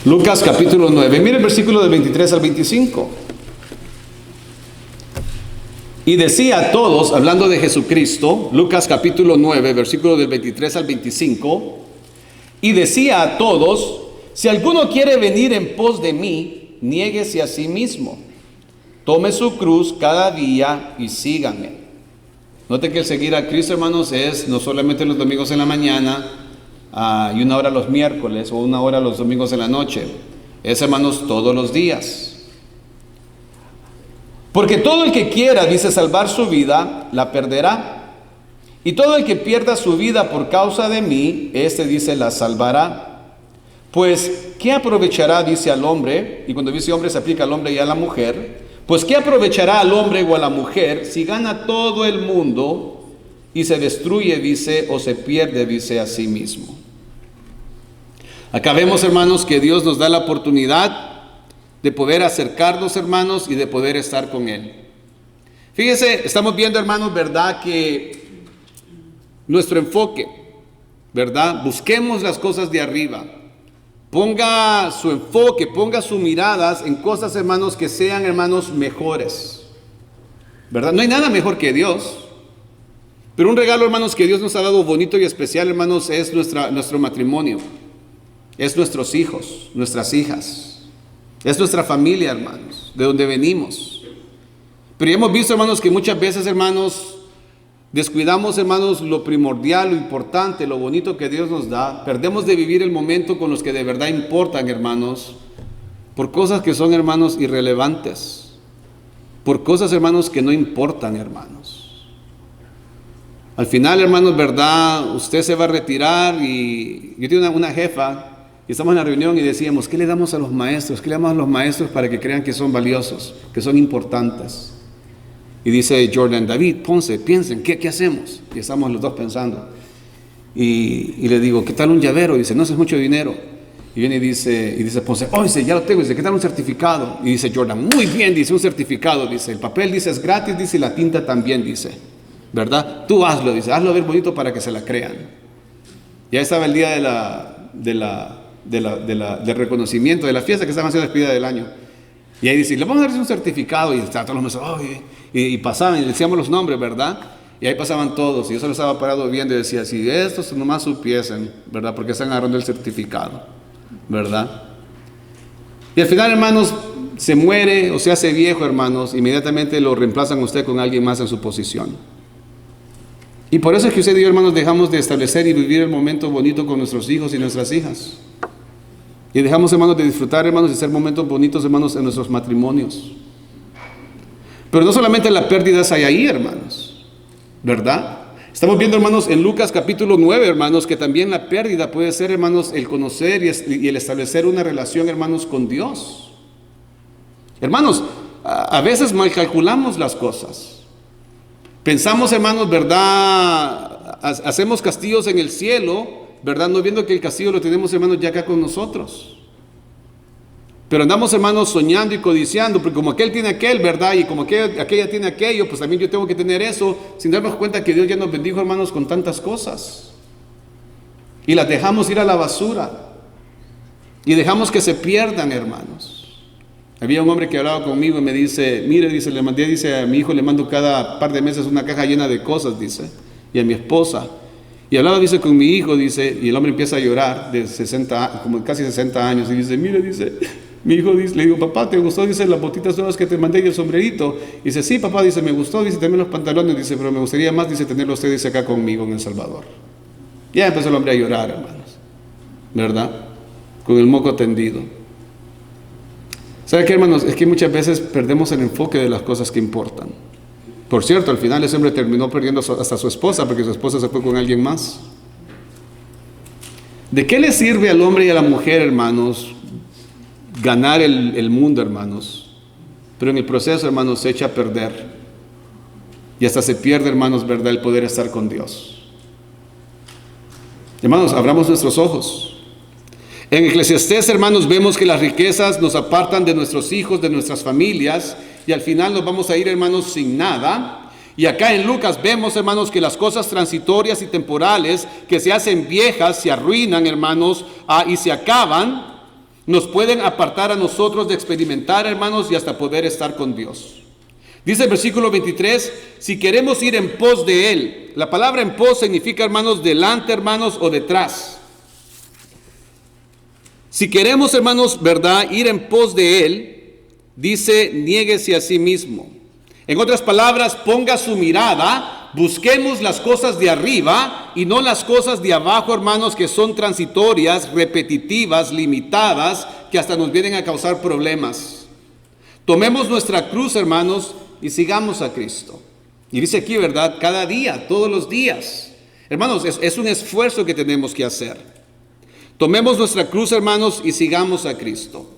C: Lucas capítulo 9. Mire el versículo del 23 al 25. Y decía a todos, hablando de Jesucristo, Lucas capítulo 9, versículo del 23 al 25, y decía a todos, si alguno quiere venir en pos de mí, niéguese a sí mismo, tome su cruz cada día y síganme. Note que el seguir a Cristo, hermanos, es no solamente los domingos en la mañana, y 1 hora los miércoles, o 1 hora los domingos en la noche, es, hermanos, todos los días. Porque todo el que quiera, dice, salvar su vida, la perderá. Y todo el que pierda su vida por causa de mí, este, dice, la salvará. Pues, ¿qué aprovechará, dice, al hombre? Y cuando dice hombre se aplica al hombre y a la mujer. Pues, ¿qué aprovechará al hombre o a la mujer si gana todo el mundo y se destruye, dice, o se pierde, dice, a sí mismo? Acá vemos, hermanos, que Dios nos da la oportunidad de poder acercarnos, hermanos, y de poder estar con Él. Fíjese, estamos viendo, hermanos, ¿verdad?, que nuestro enfoque, ¿verdad?, busquemos las cosas de arriba. Ponga su enfoque, ponga sus miradas en cosas, hermanos, que sean, hermanos, mejores, ¿verdad? No hay nada mejor que Dios. Pero un regalo, hermanos, que Dios nos ha dado bonito y especial, hermanos, es nuestro matrimonio. Es nuestros hijos, nuestras hijas. Es nuestra familia, hermanos, de donde venimos. Pero ya hemos visto, hermanos, que muchas veces, hermanos, descuidamos, hermanos, lo primordial, lo importante, lo bonito que Dios nos da. Perdemos de vivir el momento con los que de verdad importan, hermanos, por cosas que son, hermanos, irrelevantes. Por cosas, hermanos, que no importan, hermanos. Al final, hermanos, verdad, usted se va a retirar y yo tengo una jefa y estamos en la reunión y decíamos, ¿qué le damos a los maestros? ¿Qué le damos a los maestros para que crean que son valiosos, que son importantes? Y dice Jordan, David, Ponce, piensen, ¿qué hacemos? Y estamos los dos pensando. Y le digo, ¿qué tal un llavero? Y dice, no, eso es mucho dinero. Y viene y dice Ponce, oh, dice, ya lo tengo. Dice, ¿qué tal un certificado? Y dice Jordan, muy bien, dice, un certificado. Dice, el papel, dice, es gratis, dice, y la tinta también, dice. ¿Verdad? Tú hazlo, dice, hazlo ver bonito para que se la crean. Ya estaba el día del reconocimiento, de la fiesta que estaban haciendo la despedida del año. Y ahí dice, le vamos a dar un certificado. Y estaban todos los meses, oh, y pasaban, y decíamos los nombres, ¿verdad? Y ahí pasaban todos. Y yo solo estaba parado viendo y decía, si estos nomás supiesen, ¿verdad? Porque están agarrando el certificado, ¿verdad? Y al final, hermanos, se muere o se hace viejo, hermanos, inmediatamente lo reemplazan a usted con alguien más en su posición. Y por eso es que usted y yo, hermanos, dejamos de establecer y vivir el momento bonito con nuestros hijos y nuestras hijas. Y dejamos, hermanos, de disfrutar, hermanos, de hacer momentos bonitos, hermanos, en nuestros matrimonios. Pero no solamente la pérdida hay ahí, hermanos, ¿verdad? Estamos viendo, hermanos, en Lucas capítulo 9, hermanos, que también la pérdida puede ser, hermanos, el conocer y el establecer una relación, hermanos, con Dios. Hermanos, a veces mal calculamos las cosas. Pensamos, hermanos, ¿verdad? Hacemos castillos en el cielo, ¿verdad? No viendo que el castillo lo tenemos, hermanos, ya acá con nosotros. Pero andamos, hermanos, soñando y codiciando, porque como aquel tiene aquel, ¿verdad? Y como aquella tiene aquello, pues también yo tengo que tener eso, sin darnos cuenta que Dios ya nos bendijo, hermanos, con tantas cosas. Y las dejamos ir a la basura. Y dejamos que se pierdan, hermanos. Había un hombre que hablaba conmigo y me dice, mire, dice, a mi hijo le mando cada par de meses una caja llena de cosas, dice, y a mi esposa. Y hablaba, dice, con mi hijo, dice, y el hombre empieza a llorar de 60, como casi 60 años, y dice, mire, dice, mi hijo, dice, le digo, papá, ¿te gustó? Dice, las botitas nuevas que te mandé y el sombrerito. Y dice, sí, papá, dice, me gustó, dice, también los pantalones, dice, pero me gustaría más, dice, tenerlo usted, dice, acá conmigo en El Salvador. Ya empezó el hombre a llorar, hermanos, ¿verdad? Con el moco tendido. ¿Sabe qué, hermanos? Es que muchas veces perdemos el enfoque de las cosas que importan. Por cierto, al final ese hombre terminó perdiendo hasta su esposa, porque su esposa se fue con alguien más. ¿De qué le sirve al hombre y a la mujer, hermanos, ganar el mundo, hermanos? Pero en el proceso, hermanos, se echa a perder. Y hasta se pierde, hermanos, ¿verdad?, el poder estar con Dios. Hermanos, abramos nuestros ojos. En Eclesiastés, hermanos, vemos que las riquezas nos apartan de nuestros hijos, de nuestras familias, y al final nos vamos a ir, hermanos, sin nada. Y acá en Lucas vemos, hermanos, que las cosas transitorias y temporales que se hacen viejas, se arruinan, hermanos, y se acaban, nos pueden apartar a nosotros de experimentar, hermanos, y hasta poder estar con Dios. Dice el versículo 23, si queremos ir en pos de Él. La palabra en pos significa, hermanos, delante, hermanos, o detrás. Si queremos, hermanos, ¿verdad?, ir en pos de Él, dice, niéguese a sí mismo. En otras palabras, ponga su mirada, busquemos las cosas de arriba y no las cosas de abajo, hermanos, que son transitorias, repetitivas, limitadas, que hasta nos vienen a causar problemas. Tomemos nuestra cruz, hermanos, y sigamos a Cristo. Y dice aquí, ¿verdad?, cada día, todos los días. Hermanos, es un esfuerzo que tenemos que hacer. Tomemos nuestra cruz, hermanos, y sigamos a Cristo.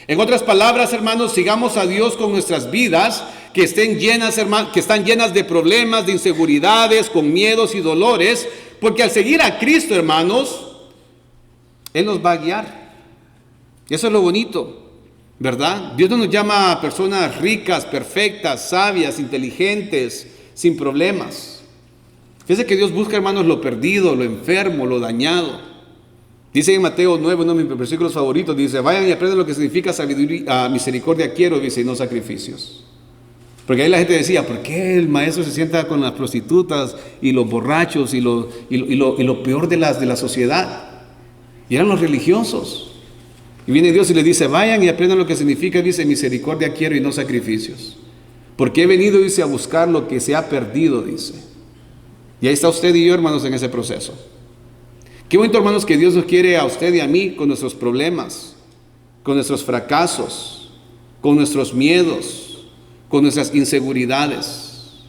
C: En otras palabras, hermanos, sigamos a Dios con nuestras vidas que estén llenas, hermanos, que están llenas de problemas, de inseguridades, con miedos y dolores, porque al seguir a Cristo, hermanos, Él nos va a guiar. Eso es lo bonito, ¿verdad? Dios no nos llama a personas ricas, perfectas, sabias, inteligentes, sin problemas. Fíjense que Dios busca, hermanos, lo perdido, lo enfermo, lo dañado. Dice en Mateo 9, uno de mis versículos favoritos, dice, vayan y aprendan lo que significa sabiduría, misericordia quiero, dice, y no sacrificios. Porque ahí la gente decía, ¿por qué el maestro se sienta con las prostitutas y los borrachos y lo peor de la sociedad? Y eran los religiosos. Y viene Dios y le dice, vayan y aprendan lo que significa, dice, misericordia quiero y no sacrificios. Porque he venido, dice, a buscar lo que se ha perdido, dice. Y ahí está usted y yo, hermanos, en ese proceso. Qué bonito, hermanos, que Dios nos quiere a usted y a mí con nuestros problemas, con nuestros fracasos, con nuestros miedos, con nuestras inseguridades.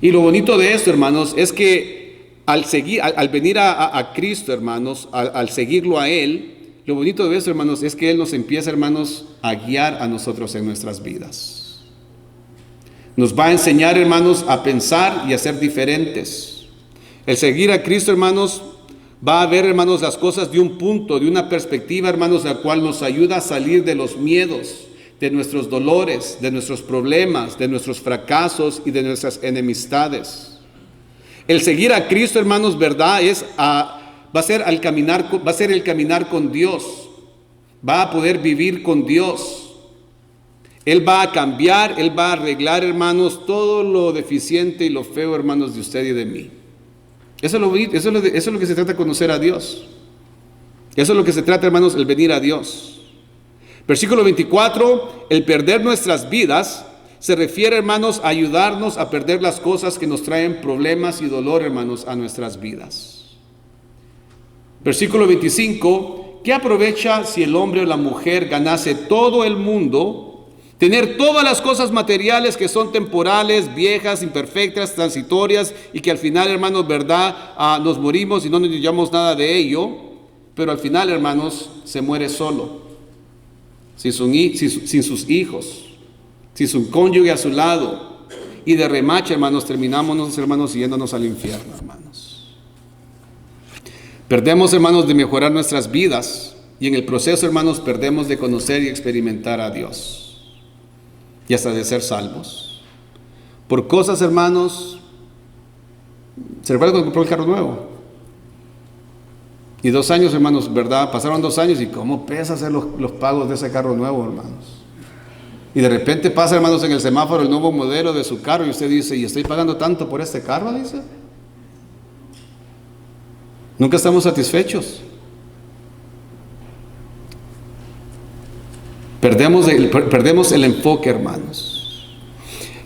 C: Y lo bonito de esto, hermanos, es que al venir a Cristo, hermanos, al seguirlo a Él, lo bonito de esto, hermanos, es que Él nos empieza, hermanos, a guiar a nosotros en nuestras vidas. Nos va a enseñar, hermanos, a pensar y a ser diferentes. El seguir a Cristo, hermanos, va a ver, hermanos, las cosas de un punto, de una perspectiva, hermanos, la cual nos ayuda a salir de los miedos, de nuestros dolores, de nuestros problemas, de nuestros fracasos y de nuestras enemistades. El seguir a Cristo, hermanos, verdad, va a ser el caminar con Dios. Va a poder vivir con Dios. Él va a cambiar, Él va a arreglar, hermanos, todo lo deficiente y lo feo, hermanos, de usted y de mí. Eso es lo que se trata de conocer a Dios. Eso es lo que se trata, hermanos, el venir a Dios. Versículo 24, el perder nuestras vidas se refiere, hermanos, a ayudarnos a perder las cosas que nos traen problemas y dolor, hermanos, a nuestras vidas. Versículo 25, ¿qué aprovecha si el hombre o la mujer ganase todo el mundo, tener todas las cosas materiales que son temporales, viejas, imperfectas, transitorias, y que al final, hermanos, verdad, nos morimos y no nos llevamos nada de ello, pero al final, hermanos, se muere solo, sin sus hijos, sin su cónyuge a su lado, y de remache, hermanos, terminamos nosotros, hermanos, yéndonos al infierno, hermanos. Perdemos, hermanos, de mejorar nuestras vidas y en el proceso, hermanos, perdemos de conocer y experimentar a Dios y hasta de ser salvos. Por cosas, hermanos, ¿se recuerda cuando compró el carro nuevo? Y 2 años, hermanos, ¿verdad? Pasaron 2 años y cómo pesa hacer los pagos de ese carro nuevo, hermanos. Y de repente pasa, hermanos, en el semáforo el nuevo modelo de su carro y usted dice, ¿y estoy pagando tanto por este carro? Dice. Nunca estamos satisfechos. Perdemos el enfoque, hermanos.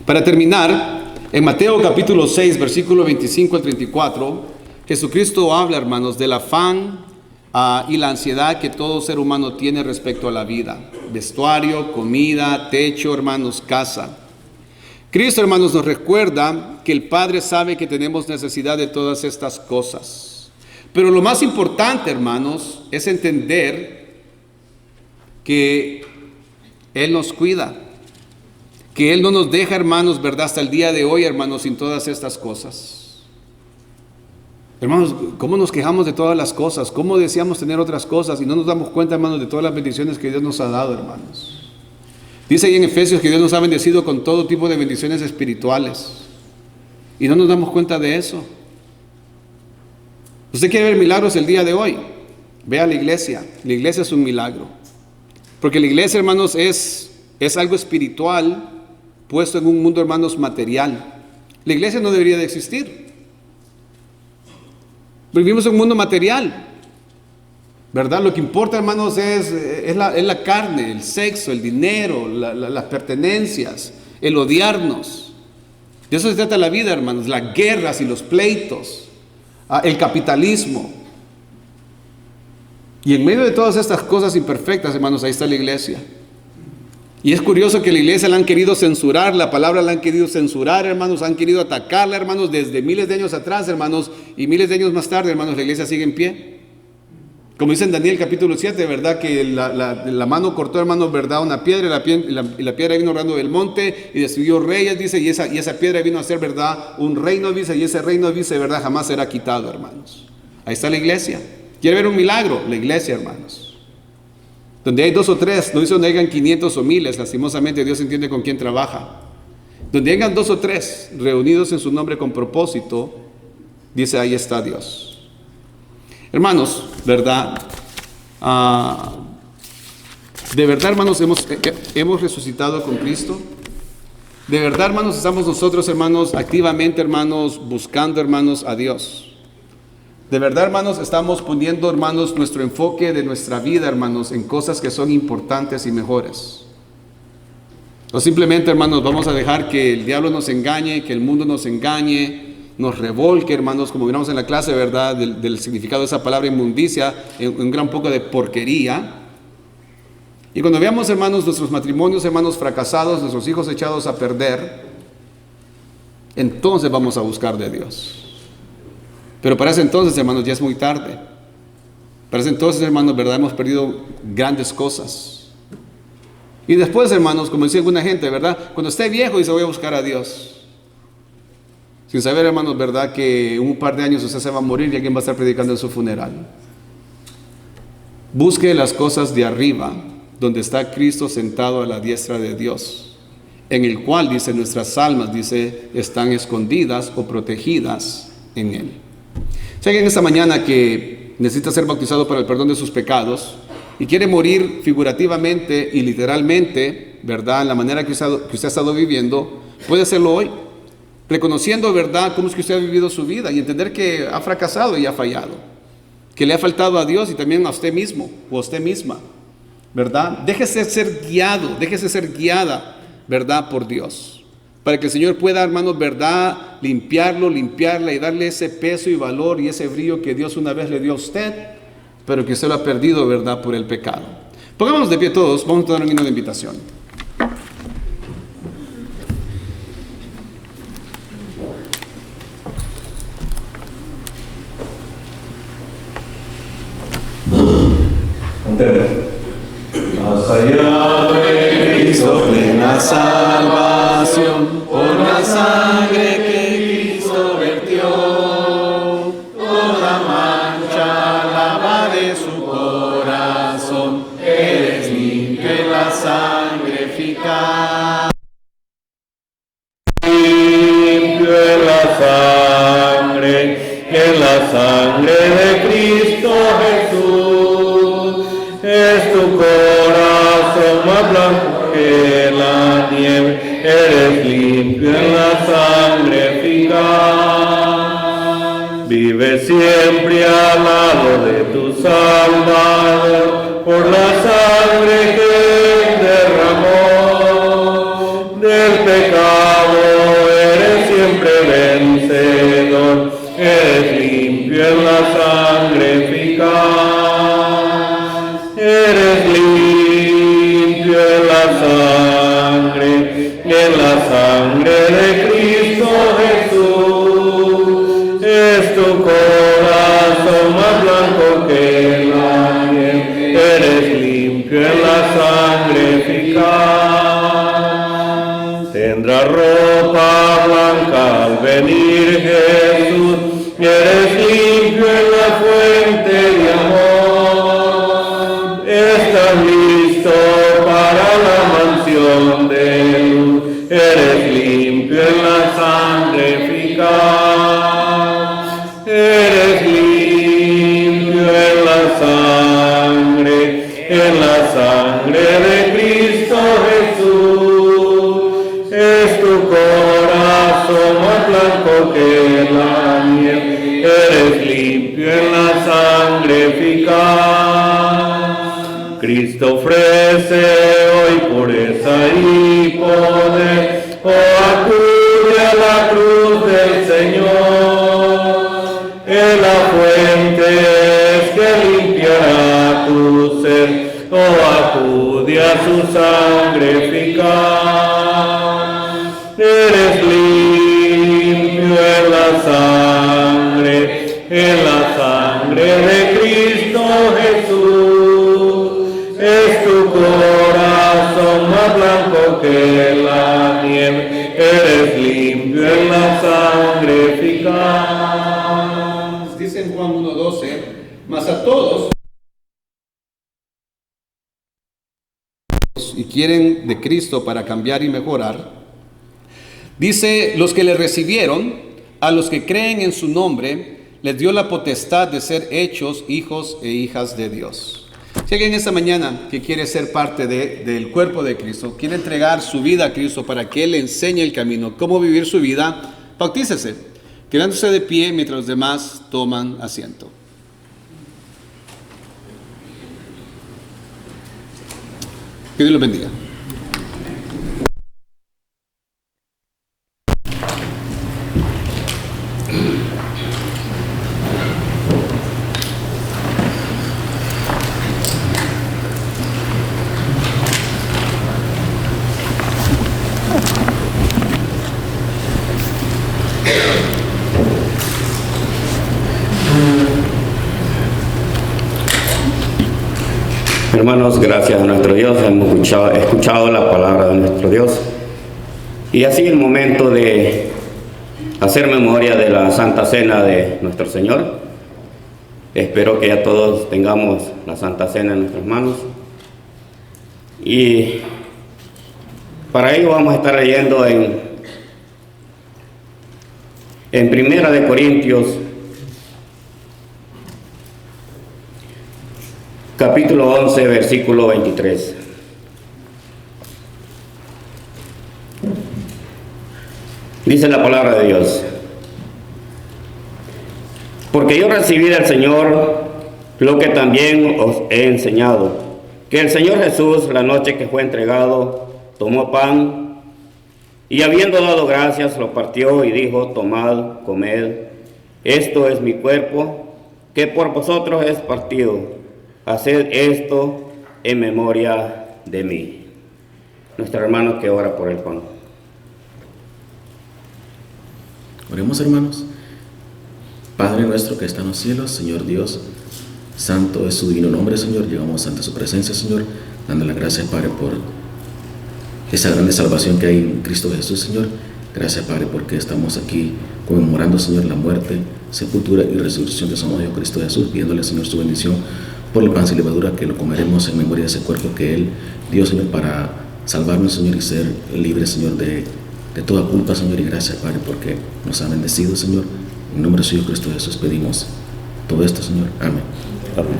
C: Para terminar, en Mateo capítulo 6, versículo 25 al 34, Jesucristo habla, hermanos, del afán y la ansiedad que todo ser humano tiene respecto a la vida. Vestuario, comida, techo, hermanos, casa. Cristo, hermanos, nos recuerda que el Padre sabe que tenemos necesidad de todas estas cosas. Pero lo más importante, hermanos, es entender que Él nos cuida. Que Él no nos deja, hermanos, ¿verdad? Hasta el día de hoy, hermanos, sin todas estas cosas. Hermanos, ¿cómo nos quejamos de todas las cosas? ¿Cómo deseamos tener otras cosas? Y no nos damos cuenta, hermanos, de todas las bendiciones que Dios nos ha dado, hermanos. Dice ahí en Efesios que Dios nos ha bendecido con todo tipo de bendiciones espirituales. Y no nos damos cuenta de eso. ¿Usted quiere ver milagros el día de hoy? Ve a la iglesia. La iglesia es un milagro. Porque la iglesia, hermanos, es algo espiritual puesto en un mundo, hermanos, material. La iglesia no debería de existir. Vivimos en un mundo material, ¿verdad? Lo que importa, hermanos, es la carne, el sexo, el dinero, las pertenencias, el odiarnos. De eso se trata la vida, hermanos, las guerras y los pleitos, el capitalismo. Y en medio de todas estas cosas imperfectas, hermanos, ahí está la iglesia. Y es curioso que la iglesia la han querido censurar, la palabra la han querido censurar, hermanos, han querido atacarla, hermanos, desde miles de años atrás, hermanos, y miles de años más tarde, hermanos, la iglesia sigue en pie. Como dice en Daniel capítulo 7, ¿verdad? Que la mano cortó, hermanos, ¿verdad? Una piedra, y la piedra vino rodando del monte y destruyó reyes, dice, y esa piedra vino a ser, ¿verdad? Un reino, dice, y ese reino, dice, ¿verdad? Jamás será quitado, hermanos. Ahí está la iglesia. ¿Quiere ver un milagro? La iglesia, hermanos. Donde hay 2 o 3, no dice donde hayan 500 o miles, lastimosamente Dios entiende con quién trabaja. Donde hayan 2 o 3 reunidos en su nombre con propósito, dice ahí está Dios. Hermanos, ¿verdad? De verdad, hermanos, hemos resucitado con Cristo. De verdad, hermanos, estamos nosotros, hermanos, activamente, hermanos, buscando, hermanos, a Dios. De verdad, hermanos, estamos poniendo, hermanos, nuestro enfoque de nuestra vida, hermanos, en cosas que son importantes y mejores. O simplemente, hermanos, vamos a dejar que el diablo nos engañe, que el mundo nos engañe, nos revolque, hermanos, como miramos en la clase, ¿verdad?, del significado de esa palabra inmundicia, en un gran poco de porquería. Y cuando veamos, hermanos, nuestros matrimonios, hermanos, fracasados, nuestros hijos echados a perder, entonces vamos a buscar de Dios. Pero para ese entonces, hermanos, ya es muy tarde. Para ese entonces, hermanos, ¿verdad? Hemos perdido grandes cosas. Y después, hermanos, como decía alguna gente, ¿verdad? Cuando esté viejo, dice, voy a buscar a Dios. Sin saber, hermanos, ¿verdad? Que en un par de años usted se va a morir y alguien va a estar predicando en su funeral. Busque las cosas de arriba, donde está Cristo sentado a la diestra de Dios, en el cual, dice, nuestras almas, dice, están escondidas o protegidas en Él. Si alguien esta mañana que necesita ser bautizado para el perdón de sus pecados y quiere morir figurativamente y literalmente, ¿verdad?, en la manera que usted ha estado viviendo, puede hacerlo hoy, reconociendo, ¿verdad?, cómo es que usted ha vivido su vida y entender que ha fracasado y ha fallado, que le ha faltado a Dios y también a usted mismo o a usted misma, ¿verdad? Déjese ser guiado, déjese ser guiada, ¿verdad?, por Dios. Para que el Señor pueda, hermanos, ¿verdad?, limpiarla y darle ese peso y valor y ese brillo que Dios una vez le dio a usted, pero que usted lo ha perdido, ¿verdad?, por el pecado. Pongámonos de pie todos, vamos a dar un himno de invitación.
D: Más allá de Cristo, plena salvación, por la salvación.
B: Vive siempre al lado de tu Salvador, por la sangre que derramó. Del pecado eres siempre vencedor, eres limpio en la sangre eficaz. Eres limpio en la sangre de Cristo Jesús. Es tu corazón más blanco que la nieve, eres limpio en la sangre eficaz. Tendrá ropa blanca al venir Jesús, eres limpio en la fuente de amor. Estás listo para la mansión de luz, eres limpio en la sangre eficaz. Eres limpio en la sangre de Cristo Jesús. Es tu corazón más blanco que la nieve, eres limpio en la sangre eficaz. Cristo ofrece hoy pureza y poder, acude a la cruz del Señor. En la fuente es que limpiará tu ser, acude a su sangre eficaz. Eres limpio en la sangre de Cristo Jesús. Es tu corazón más blanco que la nieve, eres limpio en la sangre eficaz.
C: Dice en Juan 1:12, mas a todos y quieren de Cristo para cambiar y mejorar, dice, los que le recibieron, a los que creen en su nombre, les dio la potestad de ser hechos hijos e hijas de Dios. Si alguien esta mañana que quiere ser parte del cuerpo de Cristo, quiere entregar su vida a Cristo para que Él le enseñe el camino, cómo vivir su vida, bautícese, quedándose de pie mientras los demás toman asiento. Que Dios los bendiga.
E: Hermanos, gracias a nuestro Dios, hemos escuchado la palabra de nuestro Dios. Y así el momento de hacer memoria de la Santa Cena de nuestro Señor. Espero que ya todos tengamos la Santa Cena en nuestras manos. Y para ello vamos a estar leyendo en Primera de Corintios, capítulo 11, versículo 23. Dice la palabra de Dios: porque yo recibí del Señor lo que también os he enseñado, que el Señor Jesús, la noche que fue entregado, tomó pan, y habiendo dado gracias, lo partió y dijo: tomad, comed, esto es mi cuerpo, que por vosotros es partido. Haced esto en memoria de mí. Nuestro hermano que ora por el pan.
F: Oremos, hermanos. Padre nuestro que está en los cielos, Señor Dios, santo es su divino nombre, Señor. Llegamos ante su presencia, Señor, dando las gracias, Padre, por esa grande salvación que hay en Cristo Jesús, Señor. Gracias, Padre, porque estamos aquí conmemorando, Señor, la muerte, sepultura y resurrección de su Hijo Cristo Jesús, pidiéndole, Señor, su bendición por el pan y levadura que lo comeremos en memoria de ese cuerpo que Él dio, Señor, para salvarnos, Señor, y ser libres, Señor, de toda culpa, Señor. Y gracias, Padre, porque nos ha bendecido, Señor. En nombre de su Hijo Cristo Jesús pedimos todo esto, Señor. Amén.
E: Amén.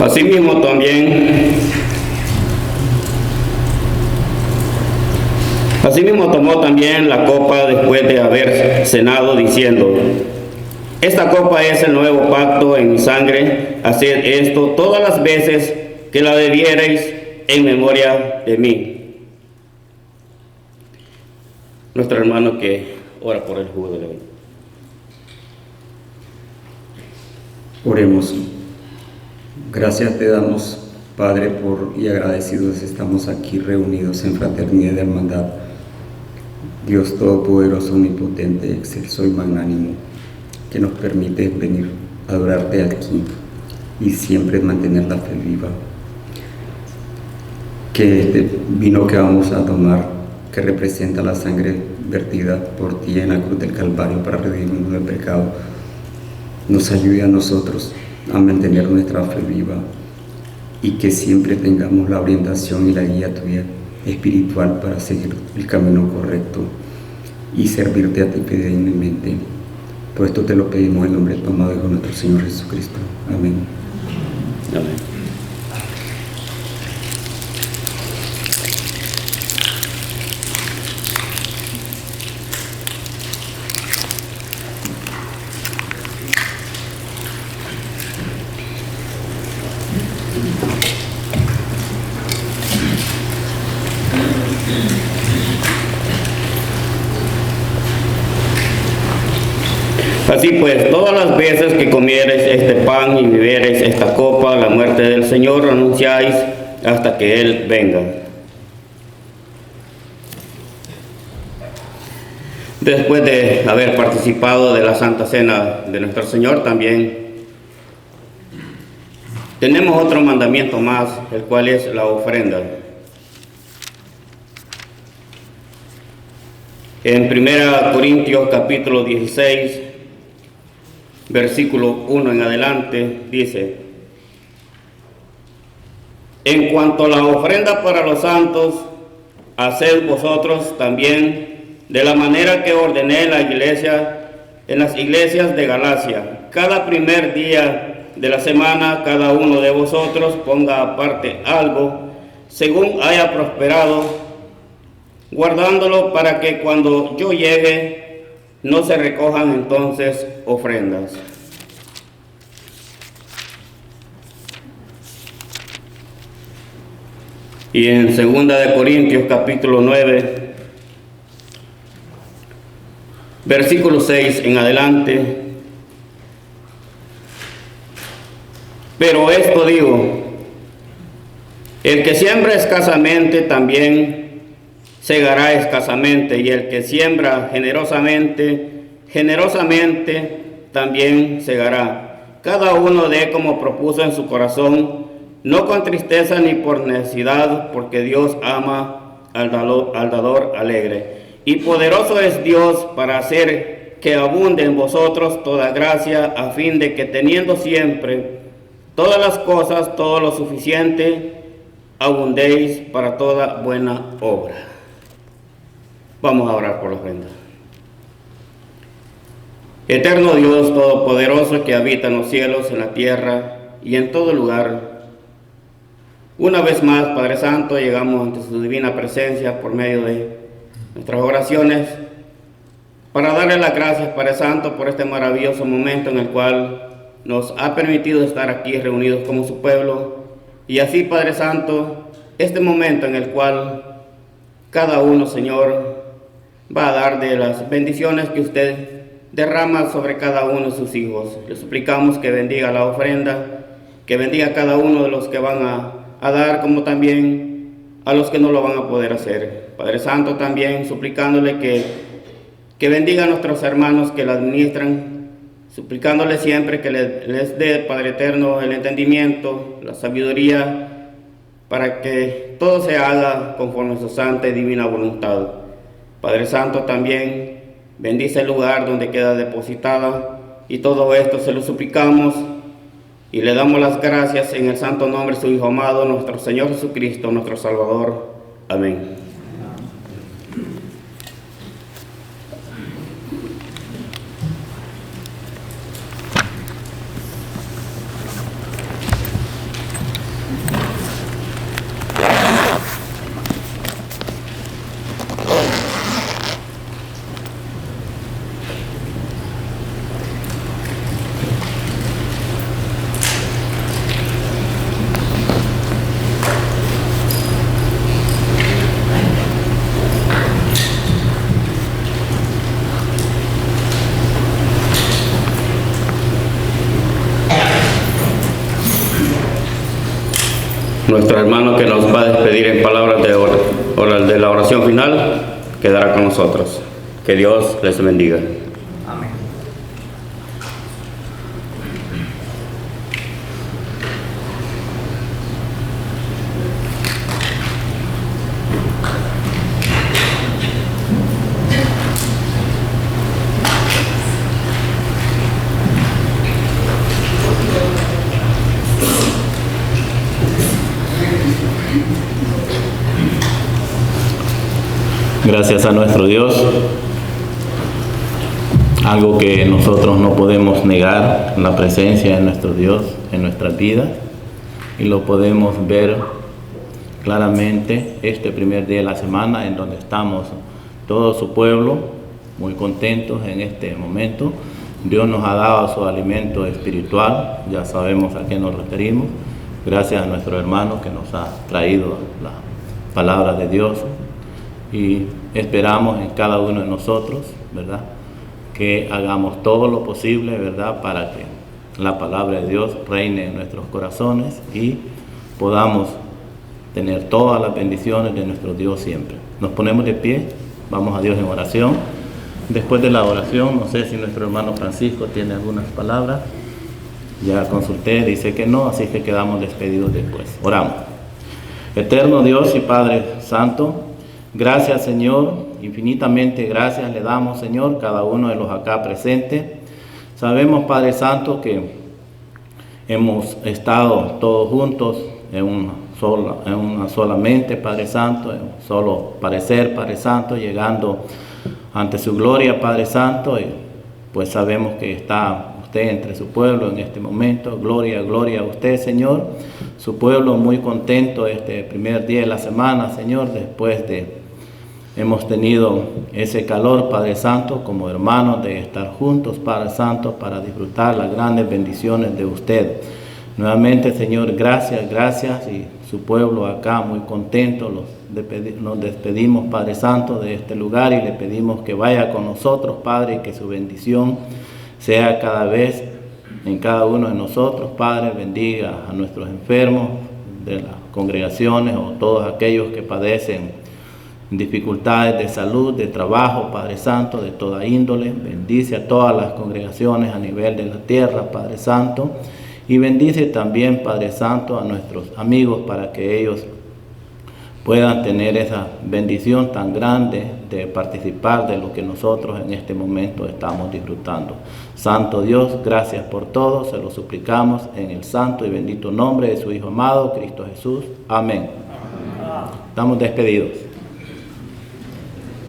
E: Asimismo tomó también la copa después de haber cenado, diciendo: esta copa es el nuevo pacto en mi sangre, haced esto todas las veces que la bebiereis en memoria de mí. Nuestro hermano que ora por el jugo de la vida.
G: Oremos. Gracias te damos, Padre, y agradecidos estamos aquí reunidos en fraternidad y hermandad. Dios Todopoderoso, Omnipotente, Excelso y Magnánimo, que nos permite venir a adorarte aquí y siempre mantener la fe viva. Que este vino que vamos a tomar, que representa la sangre vertida por ti en la cruz del Calvario para redimirnos del pecado, nos ayude a nosotros a mantener nuestra fe viva y que siempre tengamos la orientación y la guía tuya espiritual para seguir el camino correcto y servirte a ti fielmente. Todo esto te lo pedimos en el nombre de tu amado Hijo, nuestro Señor Jesucristo. Amén.
E: Amén. Así pues, todas las veces que comiereis este pan y bebereis esta copa, la muerte del Señor anunciáis hasta que Él venga. Después de haber participado de la Santa Cena de nuestro Señor, también tenemos otro mandamiento más, el cual es la ofrenda. En 1 Corintios capítulo 16, versículo 1 en adelante, dice: en cuanto a la ofrenda para los santos, haced vosotros también de la manera que ordené en las iglesias de Galacia. Cada primer día de la semana, cada uno de vosotros ponga aparte algo, según haya prosperado, guardándolo para que cuando yo llegue, no se recojan entonces ofrendas. Y en 2 de Corintios capítulo 9, versículo 6 en adelante: pero esto digo, el que siembra escasamente también segará escasamente, y el que siembra generosamente, generosamente también segará. Cada uno dé como propuso en su corazón, no con tristeza ni por necesidad, porque Dios ama al dador alegre. Y poderoso es Dios para hacer que abunde en vosotros toda gracia, a fin de que teniendo siempre todas las cosas, todo lo suficiente, abundéis para toda buena obra. Vamos a orar por la ofrenda. Eterno Dios Todopoderoso, que habita en los cielos, en la tierra y en todo lugar, una vez más, Padre Santo, llegamos ante su divina presencia por medio de nuestras oraciones para darle las gracias, Padre Santo, por este maravilloso momento en el cual nos ha permitido estar aquí reunidos como su pueblo, y así, Padre Santo, este momento en el cual cada uno, Señor, va a dar de las bendiciones que usted derrama sobre cada uno de sus hijos. Le suplicamos que bendiga la ofrenda, que bendiga a cada uno de los que van a dar, como también a los que no lo van a poder hacer. Padre Santo, también suplicándole que bendiga a nuestros hermanos que la administran, suplicándole siempre que les dé, Padre Eterno, el entendimiento, la sabiduría, para que todo se haga conforme a su santa y divina voluntad. Padre Santo, también bendice el lugar donde queda depositada, y todo esto se lo suplicamos y le damos las gracias en el santo nombre de su Hijo amado, nuestro Señor Jesucristo, nuestro Salvador. Amén. nuestro hermano que nos va a despedir en palabras de la oración final, quedará con nosotros. Que Dios les bendiga.
H: Amén.
I: Gracias a nuestro Dios, algo que nosotros no podemos negar, la presencia de nuestro Dios en nuestras vidas, y lo podemos ver claramente este primer día de la semana en donde estamos todo su pueblo muy contentos en este momento. Dios nos ha dado su alimento espiritual, ya sabemos a qué nos referimos, gracias a nuestro hermano que nos ha traído la palabra de Dios. Y esperamos en cada uno de nosotros, ¿verdad?, que hagamos todo lo posible, ¿verdad?, para que la palabra de Dios reine en nuestros corazones y podamos tener todas las bendiciones de nuestro Dios siempre. Nos ponemos de pie, vamos a Dios en oración. Después de la oración, no sé si nuestro hermano Francisco tiene algunas palabras. Ya consulté, dice que no, así que quedamos despedidos después. Oramos. Eterno Dios y Padre Santo, gracias, Señor, infinitamente gracias le damos, Señor, cada uno de los acá presentes. Sabemos, Padre Santo, que hemos estado todos juntos en una sola mente, Padre Santo, en un solo parecer, Padre Santo, llegando ante su gloria, Padre Santo, y pues sabemos que está usted entre su pueblo en este momento. Gloria, gloria a usted, Señor. Su pueblo muy contento este primer día de la semana, Señor, después de hemos tenido ese calor, Padre Santo, como hermanos, de estar juntos, Padre Santo, para disfrutar las grandes bendiciones de usted. Nuevamente, Señor, gracias, gracias, y su pueblo acá muy contento, nos despedimos, Padre Santo, de este lugar y le pedimos que vaya con nosotros, Padre, y que su bendición sea cada vez en cada uno de nosotros, Padre. Bendiga a nuestros enfermos de las congregaciones o todos aquellos que padecen dificultades de salud, de trabajo, Padre Santo, de toda índole. Bendice a todas las congregaciones a nivel de la tierra, Padre Santo, y bendice también, Padre Santo, a nuestros amigos para que ellos puedan tener esa bendición tan grande de participar de lo que nosotros en este momento estamos disfrutando. Santo Dios, gracias por todo, se lo suplicamos en el santo y bendito nombre de su Hijo amado, Cristo Jesús. Amén. Estamos despedidos.